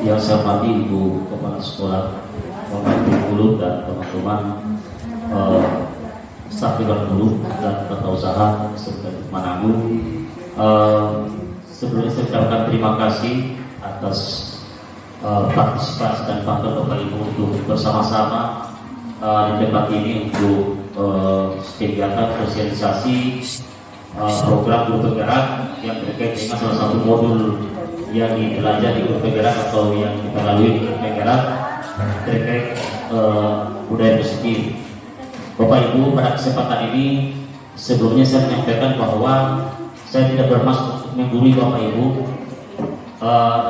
Yang saya hormati Ibu Kepala Sekolah, Bapak Ibu Guru dan teman-teman staf dewan guru dan tata usaha serta Manado. Sebelumnya saya ucapkan terima kasih atas partisipasi dan faktor Bapak Ibu untuk bersama-sama di tempat ini untuk kegiatan sosialisasi program guru penggerak yang terkait dengan salah satu modul yang dibelajar di guru penggerak atau yang kita lalui di guru penggerak terkait budaya positif. Bapak Ibu, pada kesempatan ini sebelumnya saya menyampaikan bahwa saya tidak bermaksud untuk menggurui Bapak Ibu,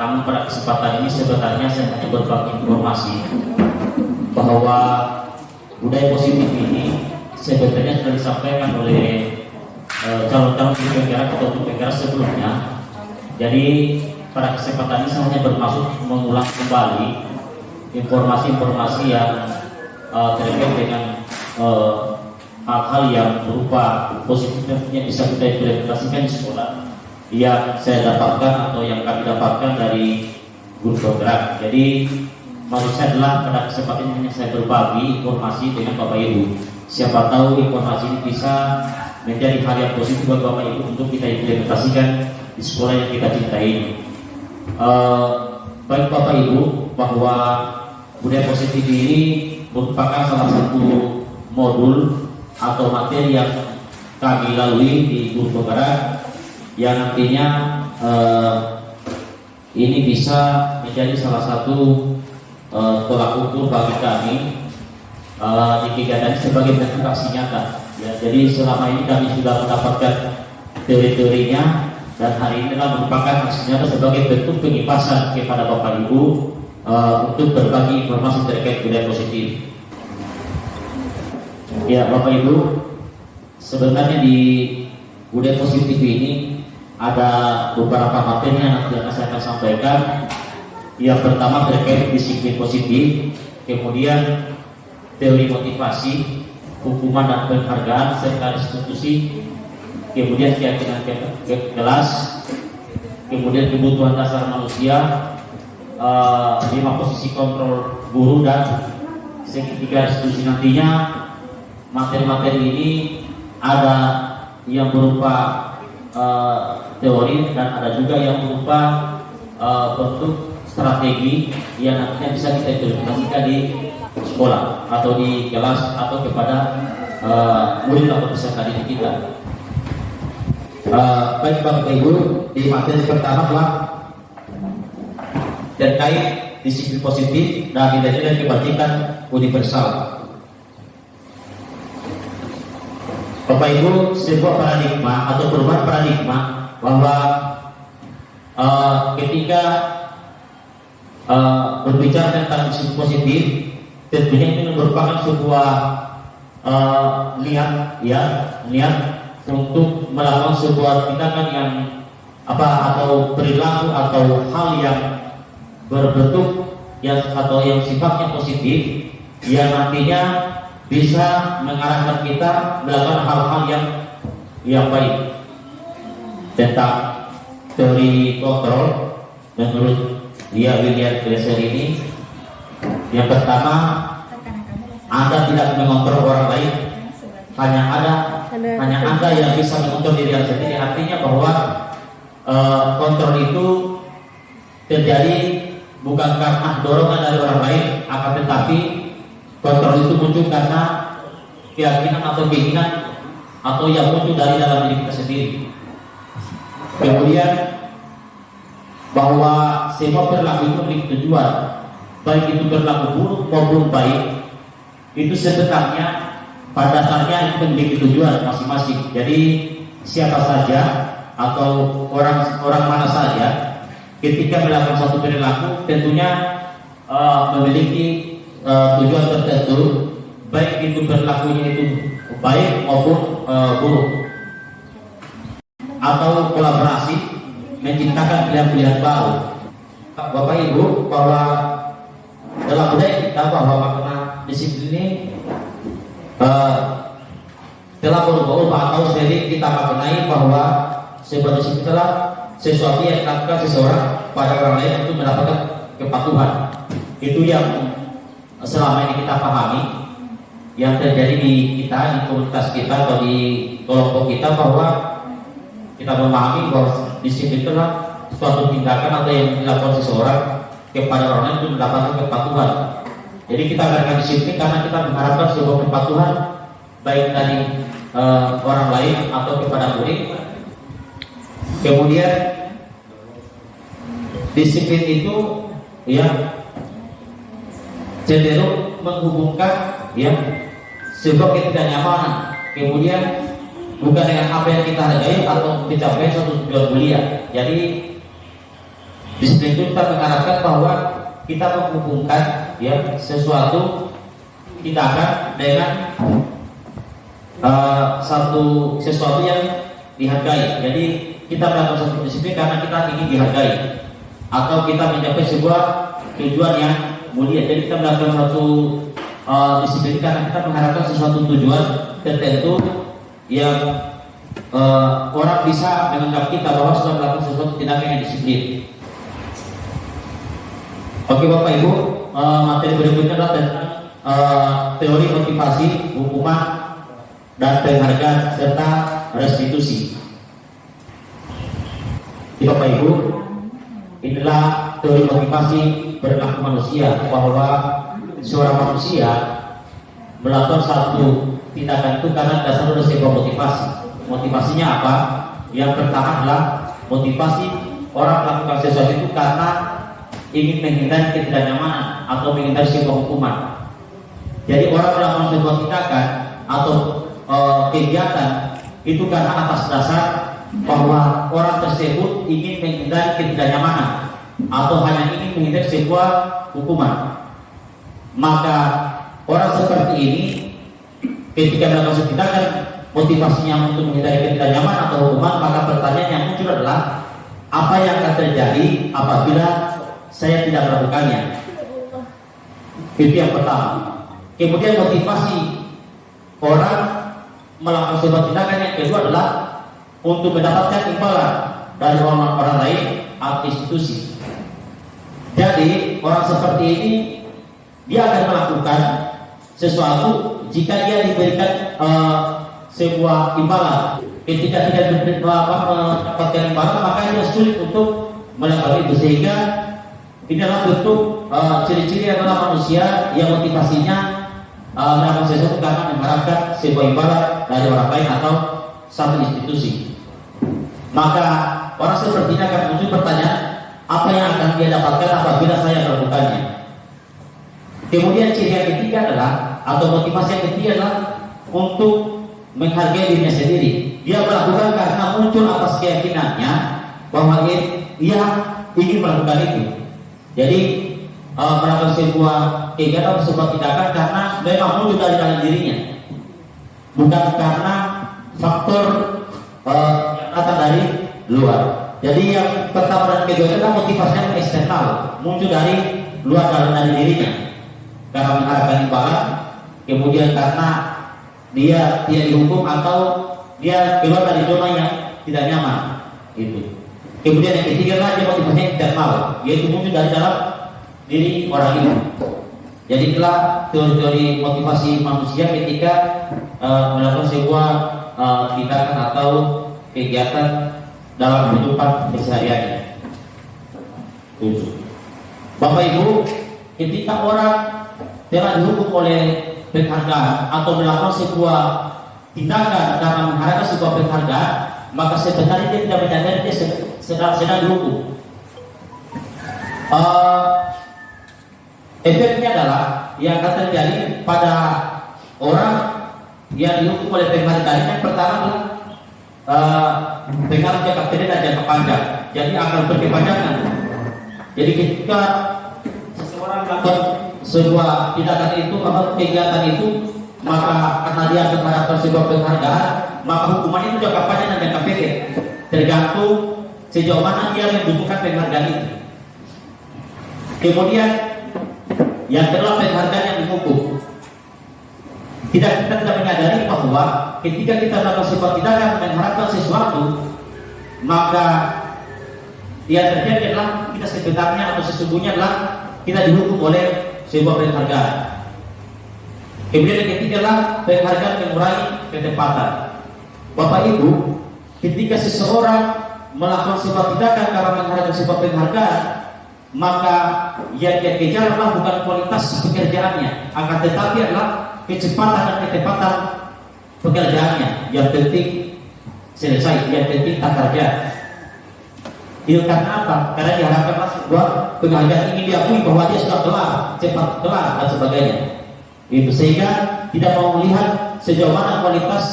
namun pada kesempatan ini sebenarnya saya hanya berbagi informasi bahwa budaya positif ini sebenarnya sudah disampaikan oleh calon-calon guru penggerak atau guru penggerak sebelumnya. Jadi pada kesempatan ini saya hanya bermaksud mengulang kembali informasi-informasi yang terkait dengan hal-hal yang berupa positif yang bisa kita implementasikan di sekolah yang saya dapatkan atau yang kami dapatkan dari guru penggerak. Jadi maksud saya adalah pada kesempatan ini saya berbagi informasi dengan Bapak Ibu. Siapa tahu informasi ini bisa menjadi hal yang positif buat Bapak Ibu untuk kita implementasikan di sekolah yang kita cintai. Baik Bapak Ibu, bahwa budaya positif ini merupakan salah satu modul atau materi yang kami lalui di guru penggerak yang nantinya ini bisa menjadi salah satu tolak ukur bagi kami di kegiatan sebagai bentuk aksi nyata. Ya, jadi selama ini kami sudah mendapatkan teori-teorinya dan hari ini telah merupakan aksi nyata sebagai bentuk pengipasan kepada Bapak Ibu untuk berbagi informasi terkait budaya positif. Ya Bapak Ibu, sebenarnya di budaya positif ini ada beberapa materi yang nanti akan saya akan sampaikan. Yang pertama terkait disiplin positif, kemudian teori motivasi, hukuman dan penghargaan serta restitusi, kemudian keyakinan kelas, kemudian kebutuhan dasar manusia, 5 posisi kontrol guru dan segitiga restitusi. Nantinya materi-materi ini ada yang berupa teori dan ada juga yang berupa bentuk strategi yang nantinya bisa kita implementasikan di sekolah atau di kelas atau kepada murid atau peserta didik kita. Baik Bapak Ibu, di materi pertama adalah terkait disiplin positif dan nilai-nilai kebajikan universal. Bapak Ibu, sebuah paradigma atau perubahan paradigma bahwa ketika berbicara tentang disiplin positif, tentunya itu merupakan sebuah niat untuk melakukan sebuah tindakan yang atau perilaku atau hal yang berbentuk atau yang sifatnya positif yang nantinya bisa mengarahkan kita melakukan hal-hal yang baik. Tentang teori kontrol menurut William Glasser ini, yang pertama, Anda tidak mengontrol orang lain, hanya Anda yang bisa mengontrol diri Anda sendiri. Artinya bahwa kontrol itu terjadi bukan karena dorongan dari orang lain, akan tetapi kontrol itu muncul karena keyakinan atau keinginan atau yang muncul dari dalam diri kita sendiri. Kemudian bahwa semua perilaku itu memiliki tujuan, baik itu perilaku buruk maupun baik, itu sebenarnya pada dasarnya itu memiliki tujuan masing-masing. Jadi siapa saja atau orang mana saja ketika melakukan suatu perilaku tentunya memiliki tujuan tertentu, baik itu perilakunya itu baik maupun buruk, atau kolaborasi menciptakan pilihan-pilihan baru. Bapak Ibu, bahwa dalam budaya kita bahwa makna disiplin ini telah berubah atau sering kita maknai bahwa sebuah disiplin adalah sesuatu yang dilakukan seseorang pada orang lain untuk mendapatkan kepatuhan. Itu yang selama ini kita pahami, yang terjadi di kita, di komunitas kita atau di kelompok kita, bahwa kita memahami bahwa disiplin itu adalah suatu tindakan atau yang dilakukan seseorang kepada orang lain untuk mendapatkan kepatuhan. Jadi kita akan disiplin karena kita mengharapkan sebuah kepatuhan baik dari orang lain atau kepada murid. Kemudian disiplin itu ya cenderung menghubungkan ya sebuah ketidaknyamanan, kemudian bukan dengan apa yang kita hargai atau mencapai suatu tujuan mulia. Jadi disiplin itu kita mengharapkan bahwa kita menghubungkan ya sesuatu tindakan dengan sesuatu yang dihargai. Jadi kita melakukan satu disiplin karena kita ingin dihargai atau kita mencapai sebuah tujuan yang mulia. Jadi kita melakukan satu disiplin karena kita mengharapkan sesuatu tujuan tertentu yang orang bisa menganggap kita bahwa sudah melakukan sesuatu tindakan yang disiplin. Oke Bapak Ibu, materi berikutnya adalah tentang teori motivasi, hukuman, dan penghargaan serta restitusi. Bapak Ibu, inilah teori motivasi perilaku manusia, bahwa seorang manusia melakukan satu tindakan itu karena dasar dari sebuah motivasi. Motivasinya apa? Yang pertama adalah motivasi orang melakukan sesuatu itu karena ingin menghindari ketidaknyamanan atau menghindari sebuah hukuman. Jadi orang melakukan sebuah tindakan atau kegiatan itu karena atas dasar bahwa orang tersebut ingin menghindari ketidaknyamanan atau hanya ingin menghindari sebuah hukuman. Maka orang seperti ini ketika melakukan tindakan motivasinya untuk menghindari ketidaknyamanan atau hukuman, maka pertanyaan yang muncul adalah apa yang akan terjadi apabila saya tidak melakukannya? Itu yang pertama. Kemudian motivasi orang melakukan sebuah tindakan yang kedua adalah untuk mendapatkan imbalan dari orang lain atau institusi. Jadi orang seperti ini dia akan melakukan sesuatu jika dia diberikan sebuah imbalan. Ketika tidak mendapatkan imbalan, maka dia sulit untuk melakukan itu. Sehingga ini adalah bentuk ciri-ciri adalah manusia yang motivasinya melakukan sesuatu karena mengharapkan sebuah imbalan dari orang lain atau satu institusi. Maka orang seperti ini akan muncul pertanyaan, apa yang akan dia dapatkan apabila saya melakukannya? Kemudian ciri yang ketiga adalah, atau motivasi yang ketiga adalah untuk menghargai dirinya sendiri. Dia melakukan karena muncul atas keyakinannya bahwa ia ingin melakukan itu. Jadi melakukan sebuah kegiatan atau sebuah tindakan karena memang muncul dari dalam dirinya, bukan karena faktor yang datang dari luar. Jadi yang pertama dan kedua adalah motivasinya eksternal, muncul dari luar dari dirinya, karena mengharapkan imbalan, kemudian karena dia tidak dihukum atau dia keluar dari zona yang tidak nyaman. Itu. Kemudian yang ketiga adalah dia motivasinya internal, yaitu muncul dari dalam diri orang itu. Jadi itulah teori-teori motivasi manusia ketika melakukan sebuah tindakan atau kegiatan dalam kehidupan kesehariannya. Bapak Ibu, ketika orang telah dihukum oleh penghargaan atau melakukan sebuah tindakan karena mengharapkan sebuah penghargaan, maka sebenarnya dia tidak menyadari dia sedang dihukum. Efeknya adalah yang akan terjadi pada orang yang dihukum oleh penghargaan. Yang pertama adalah pengaruh jangka pendek dan jangka panjang. Jadi akan berkepanjangan. Jadi ketika seseorang melakukan sebuah tindakan itu atau kegiatan itu, maka karena dia akan mendapatkan sebuah penghargaan, maka hukuman itu jangka panjang dan jangka pendek, tergantung sejauh mana dia membutuhkan penghargaan itu. Kemudian yang kedua, penghargaan yang dihukum. Kita tidak menyadari bahwa ketika kita melakukan sebuah tindakan mengharapkan sesuatu, maka yang terjadi adalah kita sebenarnya atau sesungguhnya adalah kita dihukum oleh sebuah penghargaan. Kemudian yang ketiga adalah penghargaan mengurangi ketepatan. Bapak Ibu, ketika seseorang melakukan sebuah tindakan karena mengharapkan sebuah penghargaan, maka yang dia kejar adalah bukan kualitas pekerjaannya, akan tetapi adalah kecepatan dan ketepatan pekerjaannya. Yang penting selesai, yang penting tak kerja. Itu karena apa? Karena diharapkan sebuah penghargaan, ingin diakui bahwa dia sudah kelar, cepat kelar dan sebagainya. Itu sehingga tidak mau melihat sejauh mana kualitas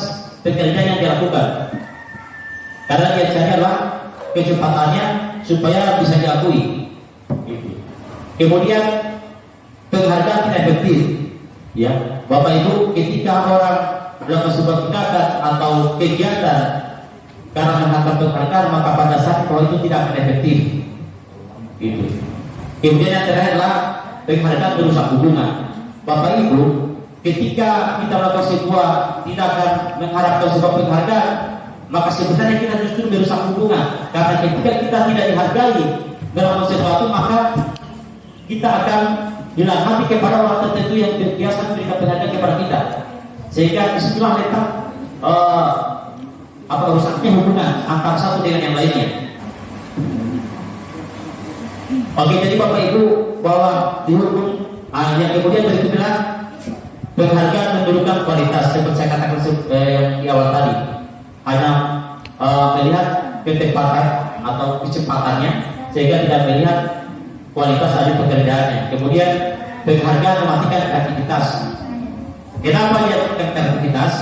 pekerjaan yang dilakukan. Karena dia cari adalah kecepatannya supaya bisa diakui. Kemudian penghargaan tidak efektif. Ya, Bapak Ibu, ketika orang melakukan sebuah tindakan atau kegiatan karena mengharapkan penghargaan, maka pada saat bahwa itu tidak akan efektif. Itu. Kemudian yang terakhir adalah penghargaan merusak hubungan. Bapak Ibu, ketika kita melakukan sebuah tindakan mengharapkan sebuah penghargaan, maka sebenarnya kita justru merusak hubungan. Karena ketika kita tidak dihargai dalam sesuatu, maka kita akan bilang hati kepada orang tertentu yang biasa memberikan penghargaan kepada kita, sehingga disitulah letak rusaknya hubungan antara satu dengan yang lainnya. Oke, jadi Bapak Ibu, bahwa dihukum yang kemudian berikutnya penghargaan menurunkan kualitas, seperti saya katakan di awal tadi, hanya melihat ketepatan atau kecepatannya, sehingga tidak melihat kualitas dari pekerjaannya. Kemudian penghargaan mematikan aktivitas. Kenapa dia mematikan aktivitas?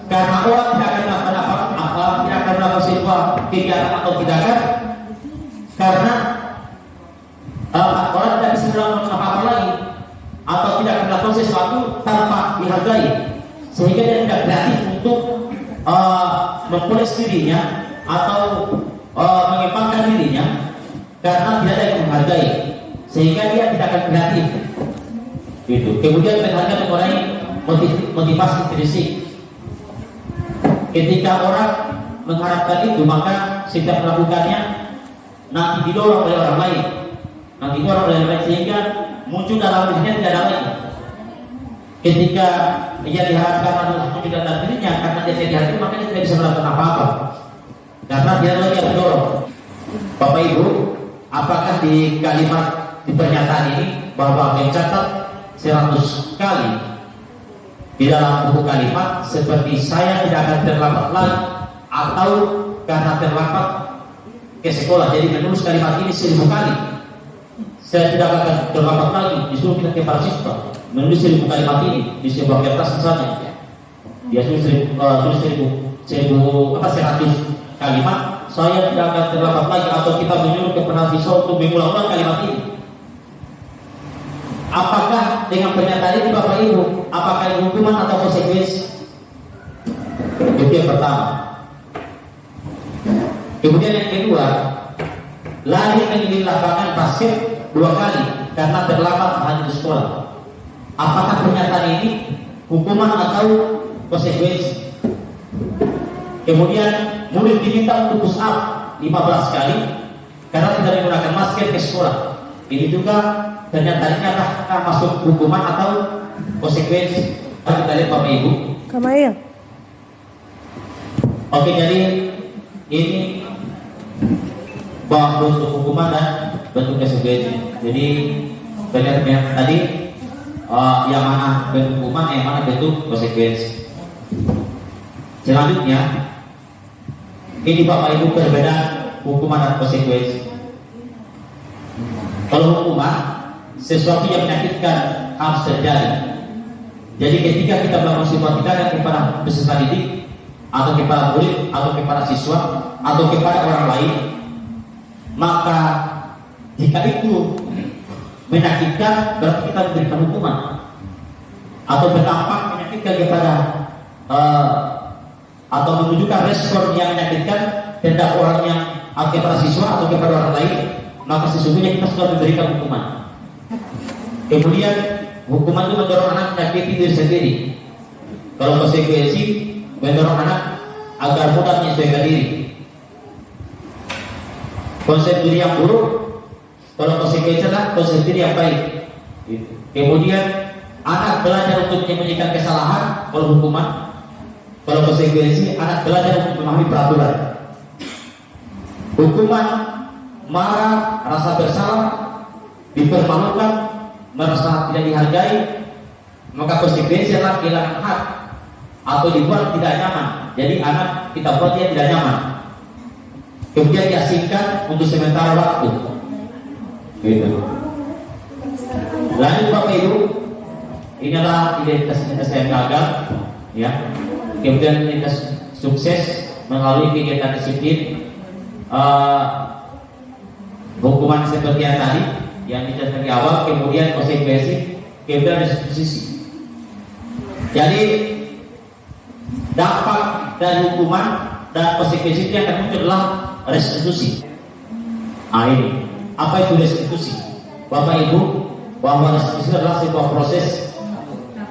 Karena orang tidak akan melakukan apa-apa, tidak akan melakukan sebuah kegiatan atau tindakan, karena orang tidak bisa melakukan apa-apa lagi, atau tidak akan melakukan sesuatu tanpa dihargai, sehingga dia tidak kreatif untuk mempoles dirinya atau mengembangkan dirinya, karena tidak ada yang menghargai, sehingga dia tidak akan kreatif. Gitu. Kemudian penghargaan mengurangi motivasi intrinsik. Ketika orang mengharapkan itu, maka setiap melakukannya nanti didorong oleh orang lain, sehingga muncul dalam dirinya tidak ada lagi. Ketika dia diharapkan atau muncul dalam dirinya, karena dia tidak diharapkan, maka dia tidak bisa melakukan apa-apa, karena dia lagi yang mendorong. Bapak Ibu, apakah di kalimat di pernyataan ini bahwa mencatat 100 kali di dalam buku kalimat seperti saya tidak akan terlambat lagi, atau karena terlambat ke sekolah jadi menulis kalimat ini 1000 kali, saya tidak akan terlambat lagi, disuruh kita ke para siswa menulis 1000 kalimat ini di sebuah kertas misalnya, dia tulis 100 kalimat, saya tidak akan terlambat lagi, atau kita menyuruh kepada siswa untuk mengulang-ulang kalimat ini. Apakah dengan pernyataan ini Bapak Ibu, apakah ini hukuman atau konsekuensi? Itu yang pertama. Kemudian yang kedua, lari mengelilingi lapangan basket 2 kali karena terlambat hanya di sekolah. Apakah pernyataan ini hukuman atau konsekuensi? Kemudian murid diminta untuk push up 15 kali karena tidak menggunakan masker ke sekolah. Ini juga ternyata apakah masuk hukuman atau konsekuensi? Kita lihat Bapak Ibu. Kamail. Oke, jadi ini bahwa bentuk hukuman dan bentuk konsekuensi. Jadi pernyataan tadi yang mana bentuk hukuman, yang mana bentuk konsekuensi. Selanjutnya, ini Bapak Ibu perbedaan hukuman dan konsekuensi. Kalau hukuman, sesuatu yang menyakitkan harus terjadi. Jadi ketika kita melakukan sebuah tindakan kepada peserta didik, atau kepada murid, atau kepada siswa, atau kepada orang lain, maka jika itu menyakitkan, berarti kita memberikan hukuman, atau berdampak menyakitkan kepada atau menunjukkan respon yang menyakitkan terhadap orang yang, atau kepada siswa atau kepada orang lain, maka sesungguhnya kita sudah memberikan hukuman. Kemudian hukuman itu mendorong anak menyakiti diri sendiri. Kalau konsekuensi mendorong anak agar mudah menyesuaikan diri. Konsep diri yang buruk Kalau konsekuensi adalah konsekuensi yang baik. Gitu. Kemudian anak belajar untuk menyembunyikan kesalahan kalau hukuman. Kalau konsekuensi anak belajar untuk memahami peraturan. Hukuman marah, rasa bersalah, dipermalukan, merasa tidak dihargai, maka konsekuensi adalah kehilangan hak atau dibuat tidak nyaman. Jadi anak kita buat dia tidak nyaman. Kemudian diasingkan untuk sementara waktu. Gitu. Lanjut Bapak Ibu, inilah identitas saya gagal, ya. Kemudian identitas sukses melalui kegiatan disiplin, hukuman seperti yang tadi yang dijelaskan di awal, kemudian konsekuensi, kemudian restitusi. Jadi dampak dari hukuman dan konsekuensi itu yang akan muncul adalah restitusi. Ini apa itu restitusi? Bapak Ibu, bahwa restitusi adalah sebuah proses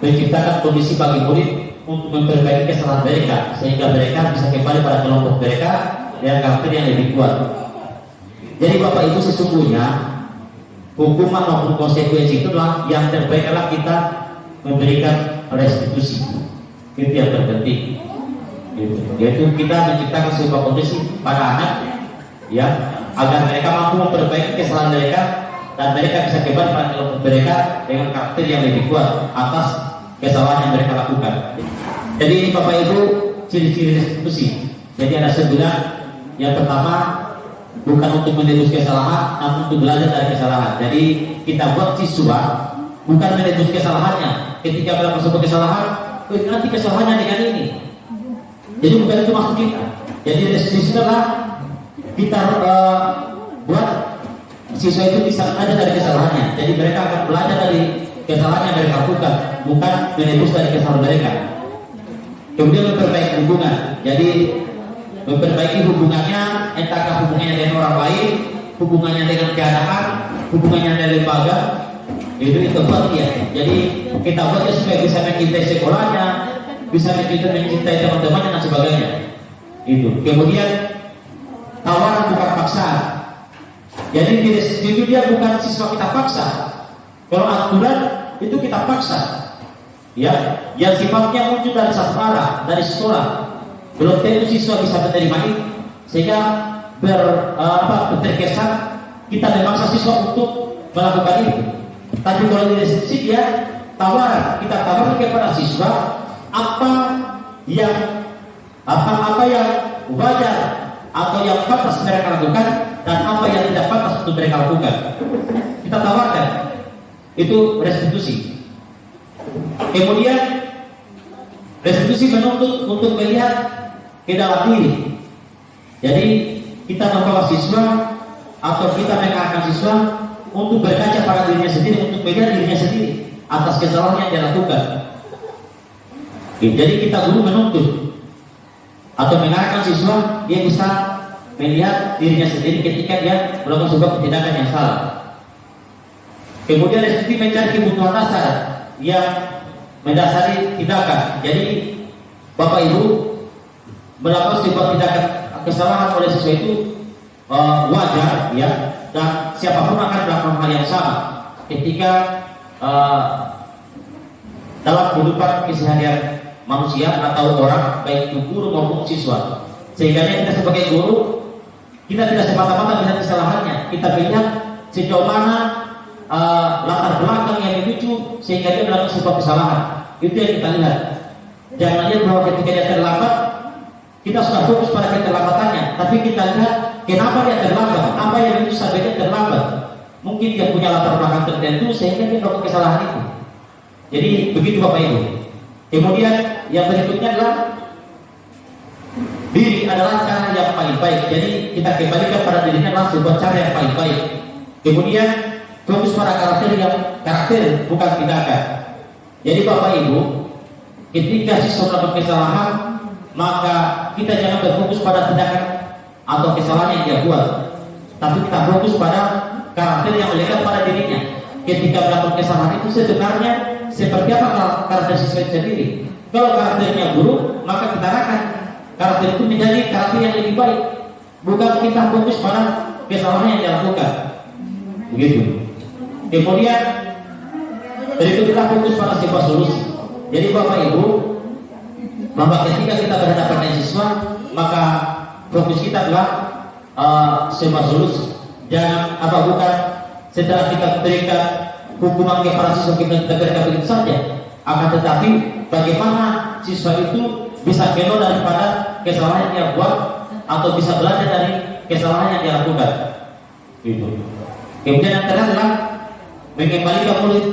menciptakan kondisi bagi murid untuk memperbaiki kesalahan mereka sehingga mereka bisa kembali pada kelompok mereka dengan karakter yang lebih kuat. Jadi Bapak Ibu, sesungguhnya hukuman maupun konsekuensi itu adalah yang terbaik adalah kita memberikan restitusi. Itu yang terpenting. Yaitu kita menciptakan sebuah kondisi pada anak, ya, agar mereka mampu memperbaiki kesalahan mereka dan mereka bisa kembali pada kelompok mereka dengan karakter yang lebih kuat atas kesalahan yang mereka lakukan. Jadi ini Bapak Ibu ciri-ciri restitusi. Jadi ada 9. Yang pertama, bukan untuk menebus kesalahan, namun untuk belajar dari kesalahan. Jadi kita buat siswa bukan menebus kesalahannya. Ketika melakukan sebuah kesalahan, nanti kesalahannya dengan ini. Jadi bukan itu maksud kita. Jadi restitusi adalah kita buat siswa itu bisa belajar dari kesalahannya. Jadi mereka akan belajar dari kesalahan yang mereka lakukan, bukan menebus dari kesalahan mereka. Kemudian memperbaiki hubungan. Jadi memperbaiki hubungannya, entahkah hubungannya dengan orang lain, hubungannya dengan keadaan, hubungannya dengan lembaga, itu buat dia. Jadi kita buat dia supaya bisa mencintai sekolahnya, bisa mencintai teman-temannya dan sebagainya. Itu. Kemudian tawaran bukan paksaan. Jadi di dia bukan siswa kita paksa. Kalau aturan itu kita paksa, ya, yang sifatnya muncul dari sekolah, dari sekolah. Belum tentu siswa bisa menerima itu, sehingga terkesan kita memaksa siswa untuk melakukan itu. Tapi kalau di restitusi dia tawaran, kita tawarkan kepada siswa apa yang wajar atau yang pantas mereka lakukan dan apa yang tidak pantas untuk mereka lakukan. Kita tawarkan, itu restitusi. Kemudian restitusi menuntut untuk melihat ke dalam diri. Jadi kita membawa siswa atau kita mengarahkan siswa untuk berkaca pada dirinya sendiri, untuk melihat dirinya sendiri atas kesalahan yang dia lakukan. Jadi kita guru menuntut atau mengarahkan siswa dia bisa melihat dirinya sendiri ketika dia melakukan sebuah tindakan yang salah. Kemudian restitusi mencari kebutuhan dasar yang mendasari tindakan. Jadi Bapak Ibu melakukan sebuah tindakan kesalahan oleh siswa itu wajar, ya, dan siapapun akan melakukan hal yang sama ketika dalam kehidupan keseharian manusia atau orang, baik itu guru maupun siswa. Sehingga kita sebagai guru kita tidak semata-mata melihat kesalahannya, kita lihat sejauh mana latar belakang yang dipicu sehingga dia melakukan sebuah kesalahan. Itu yang kita lihat. Jangan lihat bahwa ketika dia terlambat kita sudah fokus pada keterlambatannya, tapi kita lihat kenapa dia terlambat, apa yang itu sampai dia terlambat. Mungkin dia punya latar belakang tertentu sehingga dia melakukan kesalahan itu. Jadi begitu Bapak Ibu. Kemudian yang berikutnya adalah diri adalah cara yang paling baik. Jadi kita kembalikan pada dirinya adalah sebuah cara yang paling baik. Kemudian fokus pada karakter bukan tindakan. Jadi Bapak Ibu, ketika siswa melakukan kesalahan, maka kita jangan berfokus pada tindakan atau kesalahan yang dia buat, tapi kita fokus pada karakter yang melekat pada dirinya. Ketika melakukan kesalahan itu sebenarnya seperti apa karakter siswa itu sendiri. Kalau karakternya buruk, maka kita arahkan karakter itu menjadi karakter yang lebih baik. Bukan kita fokus pada kesalahan yang dia lakukan. begitu. Kemudian berikutnya fokus pada sebuah solusi. Jadi Bapak Ibu, bahwa ketika kita berhadapan dengan siswa, maka fokus kita adalah sebuah solusi. Jangan bukan setelah kita berikan hukuman kepada siswa kita berikan begitu saja. Akan tetapi bagaimana siswa itu bisa keluar daripada kesalahan yang dia buat atau bisa belajar dari kesalahan yang dia lakukan. Gitu. Kemudian yang terakhir adalah mengembalikan murid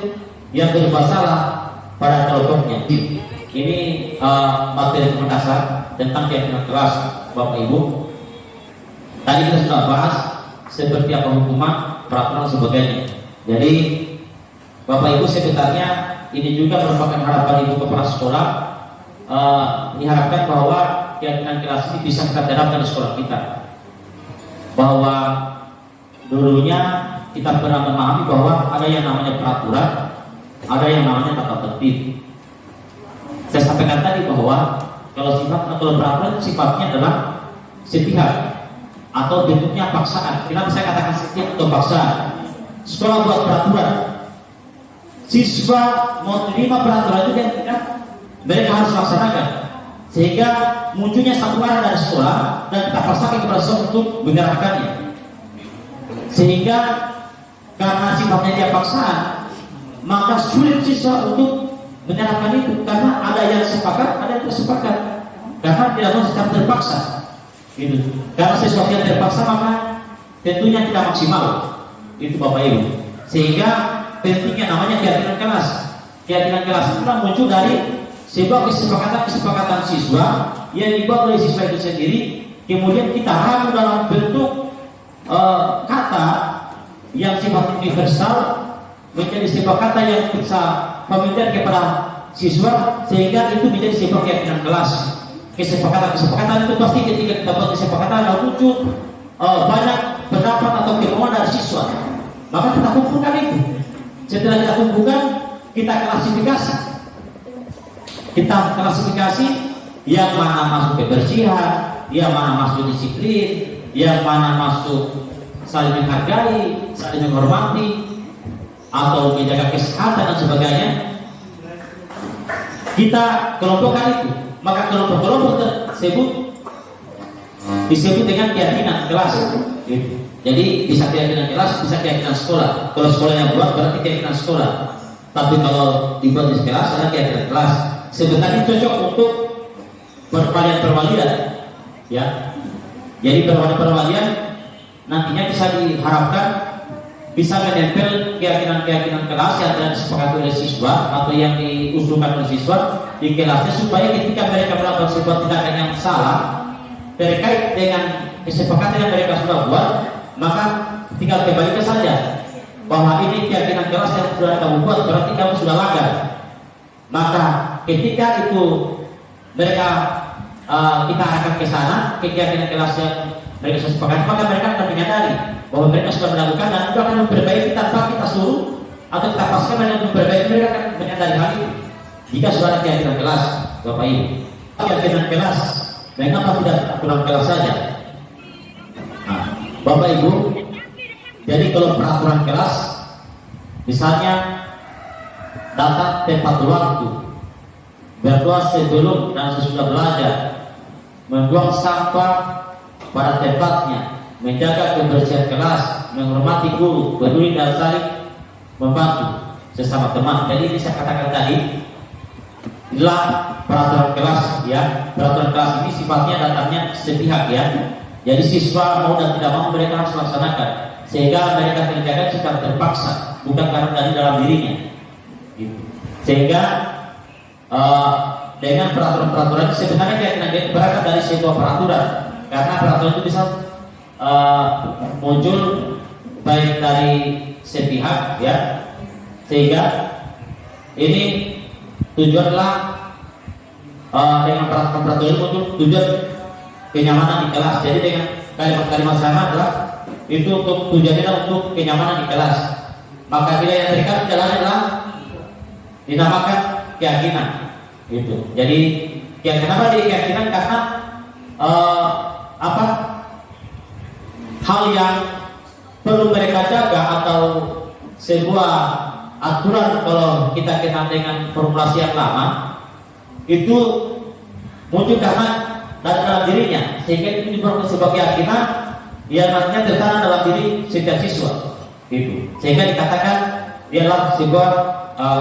yang bermasalah pada kelompoknya. Ini materi mendasar tentang keyakinan kelas Bapak Ibu. Tadi kita sudah bahas seperti apa hukuman, peraturan dan sebagainya. Jadi Bapak Ibu sebenarnya ini juga merupakan harapan Ibu kepala sekolah. Diharapkan bahwa keyakinan kelas ini bisa kita terapkan di sekolah kita. Bahwa dulunya kita pernah memahami bahwa ada yang namanya peraturan, ada yang namanya tata tertib. Saya sampaikan tadi bahwa kalau peraturan sifatnya adalah sepihak atau bentuknya paksaan. Kenapa saya katakan sepihak atau paksaan? Sekolah buat peraturan, siswa mau terima peraturan itu dan mereka harus laksanakan, sehingga munculnya satu arah dari sekolah dan kita paksakan kepada siswa untuk menerapkannya. Sehingga karena sifatnya dia paksaan, maka sulit siswa untuk menerapkan itu, karena ada yang sepakat, ada yang tidak sepakat, karena tidak mau secara terpaksa. Gitu. Karena sesuatu yang terpaksa maka tentunya tidak maksimal. Itu Bapak Ibu. Sehingga pentingnya namanya keyakinan kelas. Keyakinan kelas itu muncul dari sebuah kesepakatan siswa yang dibuat oleh siswa itu sendiri. Kemudian kita ramu dalam bentuk kata yang sifatnya universal menjadi sebuah kata yang bisa familiar kepada siswa, sehingga itu menjadi sebuah keyakinan kelas. Kesepakatan itu pasti ketika kita buat kesepakatan lalu muncul banyak pendapat atau kemauan dari siswa, maka kita kumpulkan itu. Setelah kita kumpulkan, kita klasifikasi yang mana masuk kebersihan, yang mana masuk disiplin, yang mana masuk saling menghargai, saling menghormati, atau menjaga kesehatan dan sebagainya. Kita kelompokkan itu, maka kelompok-kelompok tersebut disebut dengan keyakinan kelas. Jadi bisa keyakinan kelas, bisa keyakinan sekolah. Kalau sekolah yang buat berarti keyakinan sekolah. Tapi kalau dibuat di kelas adalah keyakinan kelas. Sebenarnya cocok untuk perwalian, ya. Jadi perwalian nantinya bisa diharapkan bisa menempel keyakinan kelas yang telah disepakati oleh siswa atau yang diusulkan oleh siswa di kelasnya, supaya ketika mereka melakukan sebuah tindakan yang salah terkait dengan kesepakatan yang mereka sudah buat, maka tinggal kembalikan saja bahwa ini keyakinan kelas yang sudah kamu buat, berarti kamu sudah langgar. Maka ketika itu mereka kita akan ke sana, ke keyakinan kelas yang mereka sudah sepakati, maka mereka akan menyadari bahwa mereka sudah melakukan dan itu akan memperbaiki tanpa kita suruh atau kita paksakan mereka memperbaiki. Mereka akan menyadari hal itu jika sudah ada keyakinan kelas. Bapak Ibu, keyakinan kelas, mengapa tidak aturan kelas saja? Nah, Bapak Ibu, jadi kalau peraturan kelas misalnya datang tepat waktu, berdoa sebelum dan sesudah belajar, membuang sampah pada tempatnya, menjaga kebersihan kelas, menghormati guru, peduli dan saling membantu sesama teman. Jadi ini saya katakan tadi adalah peraturan kelas, ya. Peraturan kelas ini sifatnya datangnya sepihak, ya. Jadi siswa mau dan tidak mau mereka harus laksanakan, sehingga mereka kerjakan secara terpaksa, bukan karena dari dalam dirinya. Gitu. Sehingga dengan peraturan-peraturan sebenarnya keyakinan berangkat dari sebuah peraturan, karena peraturan itu bisa muncul baik dari sepihak, ya, sehingga ini tujuanlah dengan peraturan itu muncul tujuan kenyamanan di kelas. Jadi dengan kalimat-kalimat sama adalah itu untuk tujuannya untuk kenyamanan di kelas. Maka bila yang terikat jalan adalah dinamakan keyakinan. Gitu. Jadi kenapa dia keyakinan? Karena hal yang perlu mereka jaga atau sebuah aturan kalau kita kenal dengan formulasi yang lama itu muncul karena dalam dirinya, sehingga itu diperlukan sebuah keyakinan yang nantinya tertanam dalam diri setiap siswa itu, sehingga dikatakan dialah sebuah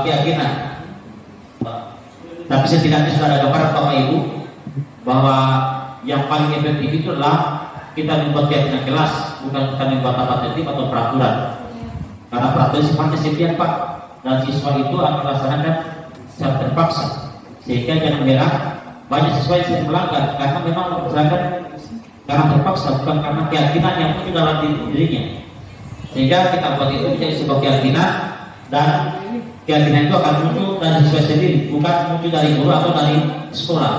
keyakinan. Tapi setidaknya sudah ada gambaran Bapak Ibu bahwa yang paling efektif itu adalah kita membuat keyakinan kelas, bukan kita membuat tata tertib atau peraturan. Karena peraturan sifatnya sepihak Pak, dan siswa itu akan melaksanakan secara terpaksa, sehingga jangan heran banyak siswa yang sedang melanggar karena memang melaksanakan karena terpaksa, bukan karena keyakinan yang muncul dalam dirinya. Sehingga kita buat itu menjadi sebuah keyakinan, dan keyakinan itu akan muncul dari siswa sendiri, bukan muncul dari guru atau dari sekolah.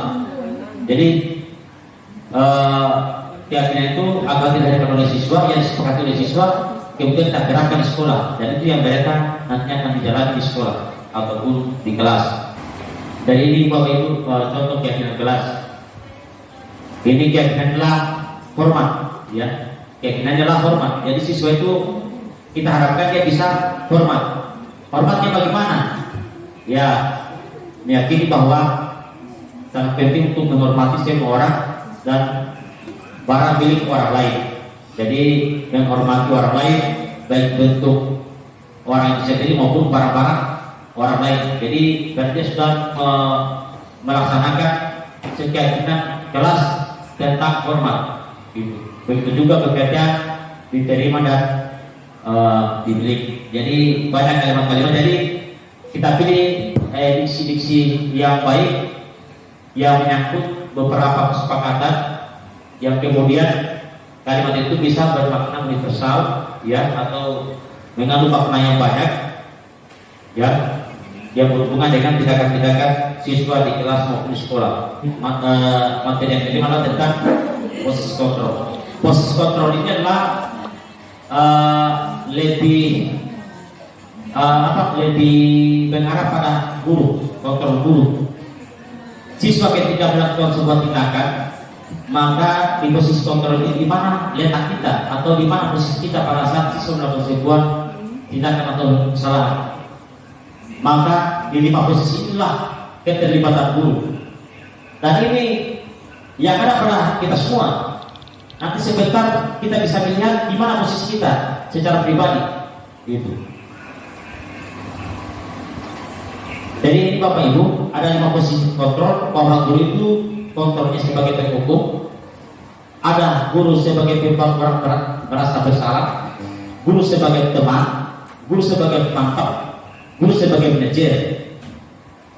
Jadi keyakinan itu agar tidak dikatakan oleh siswa, yang disepakati oleh siswa, kemudian kita gerakkan di sekolah, dan itu yang mereka nantinya akan dijalani di sekolah ataupun di kelas. Dari ini Bapak Ibu contoh keyakinan kelas. Ini keyakinan adalah hormat, ya. Keyakinan adalah hormat. Jadi siswa itu kita harapkan dia bisa hormat. Hormatnya bagaimana? Ya, meyakini bahwa sangat penting untuk menghormati semua orang dan barang milik orang lain. Jadi menghormati orang lain baik bentuk orang yang sendiri maupun barang-barang orang lain. Jadi berarti sudah melaksanakan keyakinan kelas tentang hormat. Begitu juga bekerja diterima dan dimiliki. Jadi banyak kalimat-kalimat. Jadi kita pilih diksi-diksi yang baik yang menyangkut beberapa kesepakatan yang kemudian kalimat itu bisa bermakna universal, ya, atau mengandung makna yang banyak, ya, yang berhubungan dengan tindakan-tindakan siswa di kelas maupun di sekolah. Materi yang kelima adalah tentang posisi kontrol. Posisi kontrol ini adalah lebih mengarah pada guru, kontrol guru. Siswa ketika melakukan sebuah tindakan, maka di posisi kontrol ini di mana letak kita atau di mana posisi kita pada saat siswa melakukan sebuah tindakan atau kesalahan. Maka di 5 posisi inilah keterlibatan guru. Dan ini yang ada pada kita semua. Nanti sebentar kita bisa melihat di mana posisi kita secara pribadi. Gitu. Jadi ini Bapak Ibu, ada 5 posisi kontrol. Bahwa guru itu kontrolnya sebagai penghukum, ada guru sebagai pembuat merasa bersalah, guru sebagai teman, guru sebagai pemantau, guru sebagai manajer.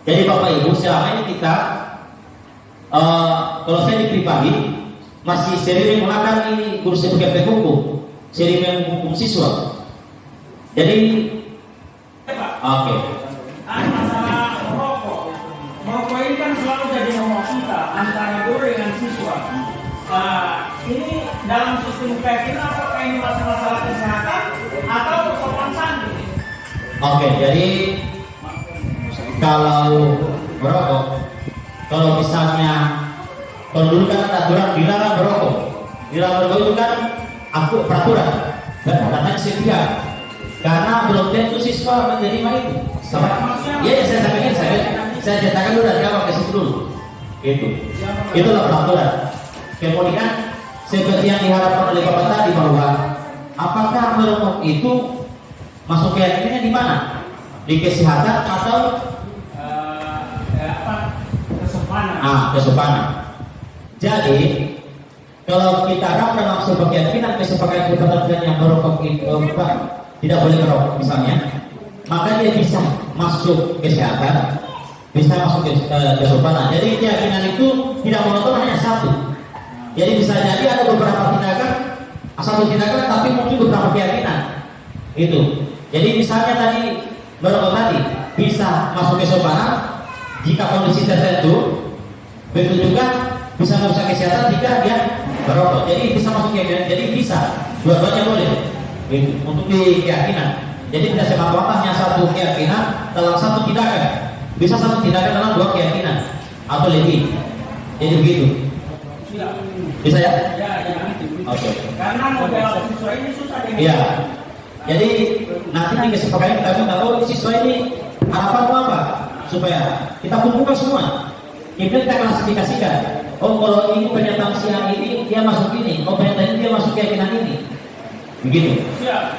Jadi Bapak Ibu, selama ini kita kalau saya di pribadi masih sering menggunakan ini guru sebagai penghukum, sering menghukum siswa. Jadi oke. Masalah merokok ini kan selalu jadi nomor kita antara guru dengan siswa. Ini dalam sistem keyakinan apakah ini masalah kesehatan atau sopan santun? Oke, jadi kalau merokok, kalau misalnya kalau dulu kan ada aturan dilarang merokok, itu kan aku peraturan dan katanya setia, karena belum tentu siswa menerima itu. Iya, saya ceritakan dulu dari awal ke situ dulu. Itulah peraturan. Kemudian seperti yang diharapkan oleh Bapak tadi bahwa apakah merokok itu masuk keyakinannya di mana? Di kesehatan atau kesopanan? Kesopanan. Jadi kalau kita harap dalam sebuah keyakinan kesepakatan yang merokok itu tidak boleh merokok misalnya, maka dia bisa masuk kesehatan, bisa masuk kesopanan. Jadi keyakinan itu tidak monoton hanya satu. Jadi bisa jadi ada beberapa tindakan, satu tindakan tapi mungkin beberapa keyakinan. Itu. Jadi misalnya tadi merokok tadi bisa masuk kesopanan jika kondisi tertentu, begitu juga bisa merusak kesehatan jika dia merokok. Jadi bisa masuk keyakinan. Jadi bisa dua-duanya boleh. Itu. Untuk di keyakinan. Jadi tidak semata-mata hanya satu keyakinan dalam satu tindakan. Bisa satu tindakan dalam 2 keyakinan atau lebih. Jadi begitu. Iya. Bisa ya? Ya, ya. Oke. Karena model siswa ini susah deh. Iya. Jadi nanti di kesepakatan kita minta tahu siswa ini harapan apa supaya kita kumpulkan semua. Kemudian kita klasifikasikan. Oh, kalau ini pernyataan si A ini dia masuk ini, oh pernyataan ini dia masuk keyakinan ini. Begitu. Siap.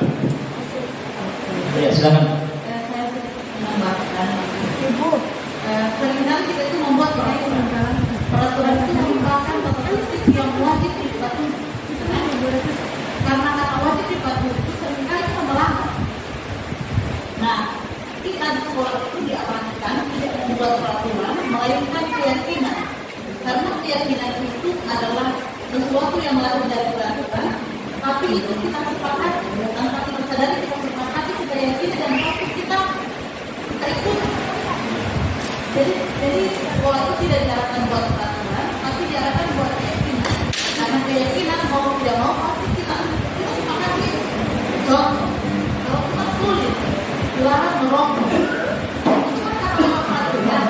Ya, silakan. Saya menambahkan, Ibu, seringkali kita itu membuat peraturan itu merupakan statistik yang wajib dipatuhi. Karena kata wajib dipatuhi itu seringkali kita melanggar. Nah, kita di sekolah itu diamankan tidak membuat peraturan, melainkan keyakinan. Karena keyakinan itu adalah sesuatu yang lahir dari peraturan, tapi itu kita sepakati, tanpa kita sadari kita sepakati, kita yakin dan pasti kita ikut. Jadi sekolah itu tidak diarahkan buat peraturan, tapi diarahkan buat keyakinan. Karena keyakinan mau tidak mau pasti kita sepakati. Contoh, kalau kita tulis dilarang merokok, itu kan karena peraturan,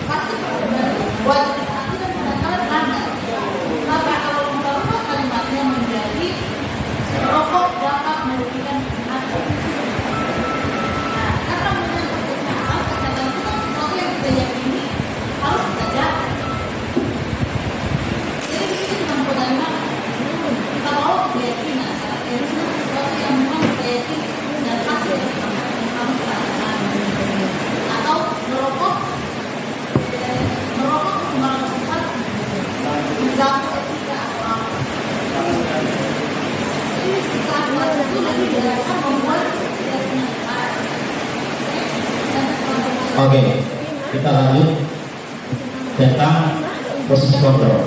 pasti peraturan itu wajib ditaati dan kadang-kadang melanggar. Maka kalau merubah kalimatnya menjadi merokok dapat merugikan kesehatan. Nah, karena menyangkut kesehatan itu kan sesuatu yang kita yakini harus kita jaga. Jadi di sini dengan bagaimana kita bawa keyakinan, karena itu sesuatu yang memang kita yakini dan pasti harus kita lakukan. Atau merokok cuma sifat mengganggu etika atau apa. Jadi peraturan itu lebih diarahkan membuat keyakinan kita. Oke, kita lanjut tentang posisi kontrol.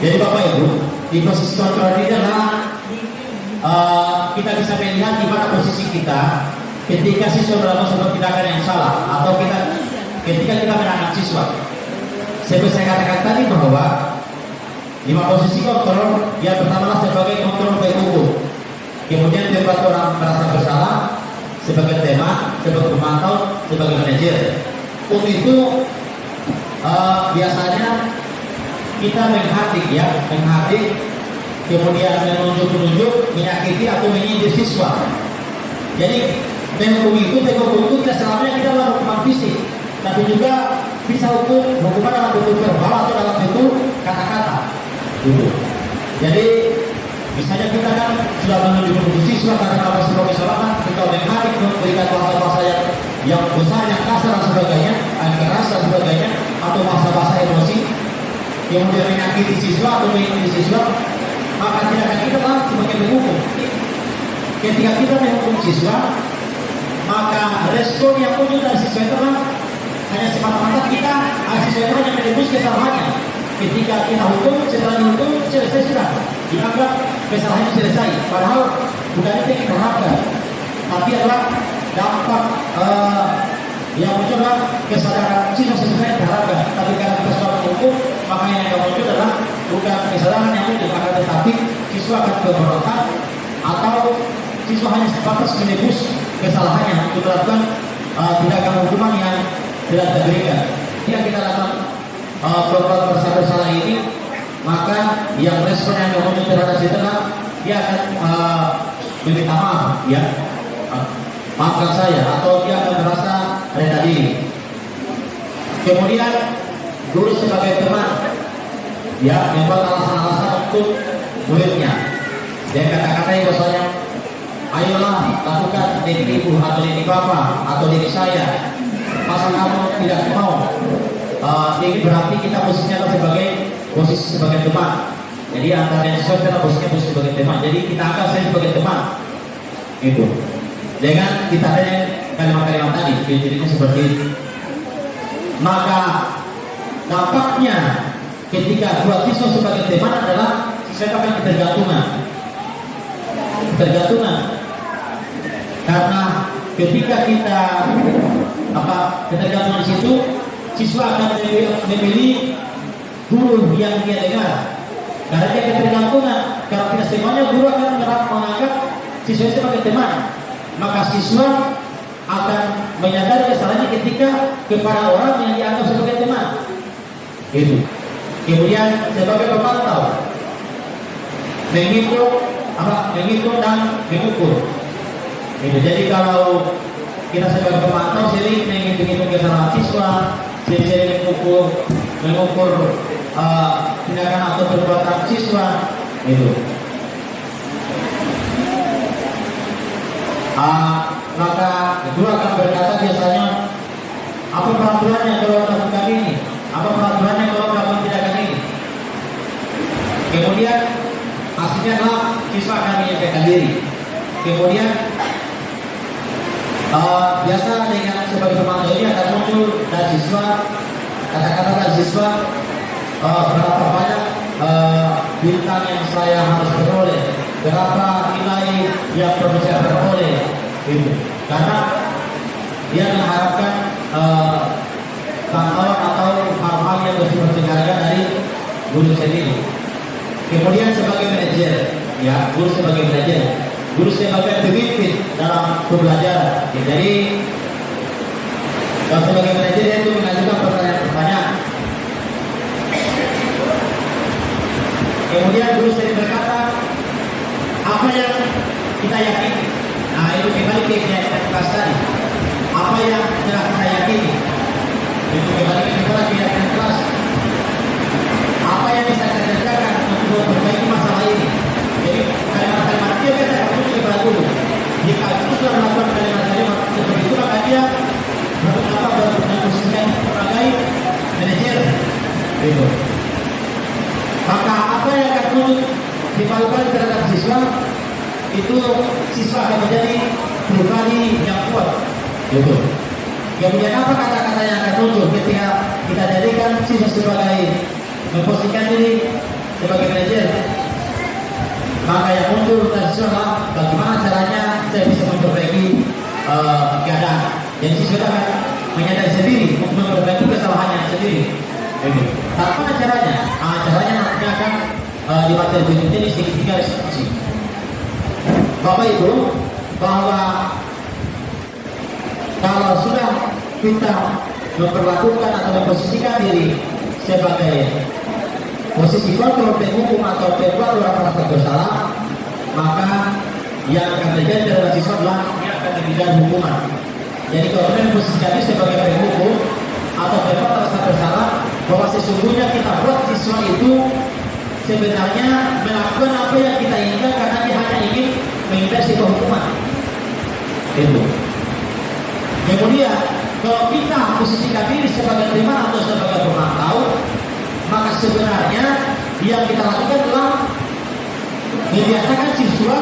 Jadi Bapak Ibu, di posisi kontrol ini adalah kita bisa melihat di mana posisi kita ketika siswa melakukan sebuah tindakan yang salah atau ketika kita menangkap siswa. Seperti saya katakan tadi bahwa 5 posisi kontrol, yang pertama sebagai kontrol baik hukum, kemudian membuat orang merasa bersalah sebagai tema, sebagai pemantau, sebagai manajer. Untuk itu biasanya kita menghadik, kemudian menunjuk, menyakiti atau menyindir siswa. Jadi menghukum itu tidak selamanya kita lakukan hukuman fisik, tapi juga bisa hukuman dalam bentuk verbal atau dalam bentuk kata-kata. Jadi misalnya kita kan sudah menunjuk siswa karena apa sebagai kesalahan, kita menghadik, memberikan bahasa-bahasa yang besar, yang kasar dan sebagainya, keras dan sebagainya, atau bahasa-bahasa emosi, kemudian menyakiti siswa atau menyakiti siswa, maka tindakan kita adalah sebagai menghukum. Ketika kita menghukum siswa, maka respon yang muncul dari siswa itu hanya semata-mata kita siswa itu hanya menebus kesalahannya. Ketika kita hukum, setelah dihukum selesai sudah, dianggap kesalahannya selesai. Padahal bukan itu yang kita harapkan, tapi adalah dampak yang muncul adalah kesadaran siswa sebenarnya diharapkan. Tapi karena kita sudah menghukum, maka yang akan muncul adalah bukan kesadaran yang muncul, maka tetapi siswa akan keberatan atau siswa hanya sebatas menebus kesalahannya untuk melakukan tindakan hukuman yang tidak diberikan. Jika kita lakukan program bersalah ini, maka yang respon yang muncul terhadap itu dia akan meminta maaf, ya, maafkan saya, atau dia akan merasa reda diri. Kemudian guru sebagai teman, ya, membuat alasan-alasan untuk muridnya. Dia kata-kata bahwasanya, ayolah lakukan ini ibu atau ini bapak atau ini saya. Masa kamu tidak mau? Ini berarti kita posisinya sebagai posisi sebagai teman. Jadi antara yang sesuai kita posisinya posisi sebagai teman. Jadi kita anggap saya sebagai teman. Itu. Jangan kita ada kalimat-kalimat tadi. Jadinya seperti itu. Maka dampaknya ketika dua siswa sebagai teman adalah saya akan ketergantungan. Karena ketika kita ketergantungan di situ, siswa akan memilih guru yang dia dengar. Karena dia ketergantungan, kalau tidak semuanya guru akan menganggap siswa sebagai teman. Maka siswa akan menyadari kesalahannya ketika kepada orang yang dianggap sebagai teman. Itu. Kemudian sebagai pemantau, menghitung dan mengukur. Itu. Jadi kalau kita sebagai pemantau sering menghitung kesalahan siswa, sering mengukur tindakan atau perbuatan siswa, itu. Maka kedua akan berkata biasanya apa peraturannya kalau melakukan ini, apa peraturannya kalau melakukan tindakan ini. Kemudian hasilnya adalah siswa akan menyampaikan diri. Kemudian biasa dengan sebagai pemantau ini akan muncul dari siswa, kata-kata dari siswa, berapa banyak bintang yang saya harus peroleh, berapa nilai yang perlu saya peroleh, gitu. Karena dia mengharapkan pantauan atau hal-hal yang bersifat berharga dari guru sendiri. Kemudian sebagai manajer, ya, guru sebagai manajer, guru sebagai pemimpin dalam pembelajaran. Ya, jadi kalau sebagai manajer itu mengajukan pertanyaan-pertanyaan. Kemudian guru sering berkata apa yang kita yakini. Nah, itu kembali ke keyakinan tadi. Apa yang telah kita yakini, itu kembali kepada keyakinan kelas. Apa yang bisa kita kerjakan untuk memperbaiki masalah ini. Jadi kalimat-kalimat dia kita harus kepada guru. Jika itu sudah melakukan kalimat-kalimat seperti itu, maka dia berposisikan sebagai manajer. Gitu. Maka apa yang akan dilakukan terhadap siswa itu siswa akan menjadi pribadi yang kuat. Gitu. Kemudian apa kata-kata yang akan muncul ketika kita jadikan siswa sebagai memposisikan diri sebagai manajer? Maka yang muncul dari siswa bagaimana caranya saya bisa memperbaiki keadaan. Jadi siswa akan menyadari sendiri untuk memperbaiki kesalahannya sendiri. Gitu. Apa caranya? Caranya nanti akan di materi berikutnya ini segitiga restitusi. Bapak Ibu, bahwa kalau sudah kita memperlakukan atau memposisikan diri sebagai posisi kontrol penghukum atau pembuat orang merasa bersalah, maka yang akan terjadi adalah siswa adalah yang akan diberikan hukuman. Jadi kalau kita memposisikan diri sebagai penghukum atau pembuat merasa bersalah, bahwa sesungguhnya kita buat siswa itu sebenarnya melakukan apa yang kita inginkan karena dia hanya ingin menghindari sebuah hukuman. Itu. Kemudian kalau kita posisikan diri sebagai terima atau sebagai pemantau, maka sebenarnya yang kita lakukan adalah membiasakan siswa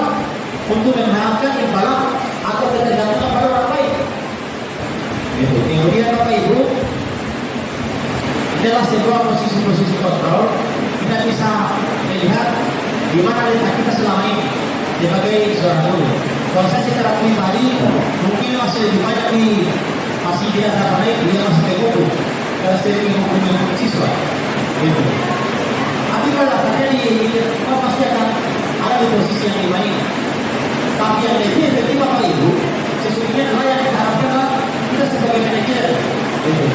untuk mengharapkan imbalan atau ketergantungan pada orang lain. Itu. Kemudian Bapak Ibu, adalah sebuah posisi-posisi kontrol. Kita bisa melihat di mana letak kita selama ini sebagai seorang guru. Kalau saya secara pribadi mungkin masih lebih banyak masih tidak dapat naik, dia masih menghukum karena sering menghukum siswa. Gitu. Tapi pada akhirnya pasti akan ada di posisi yang lima ini. Tapi yang lebih efektif Bapak Ibu, sesungguhnya adalah yang kita harapkan adalah kita sebagai manajer. Gitu.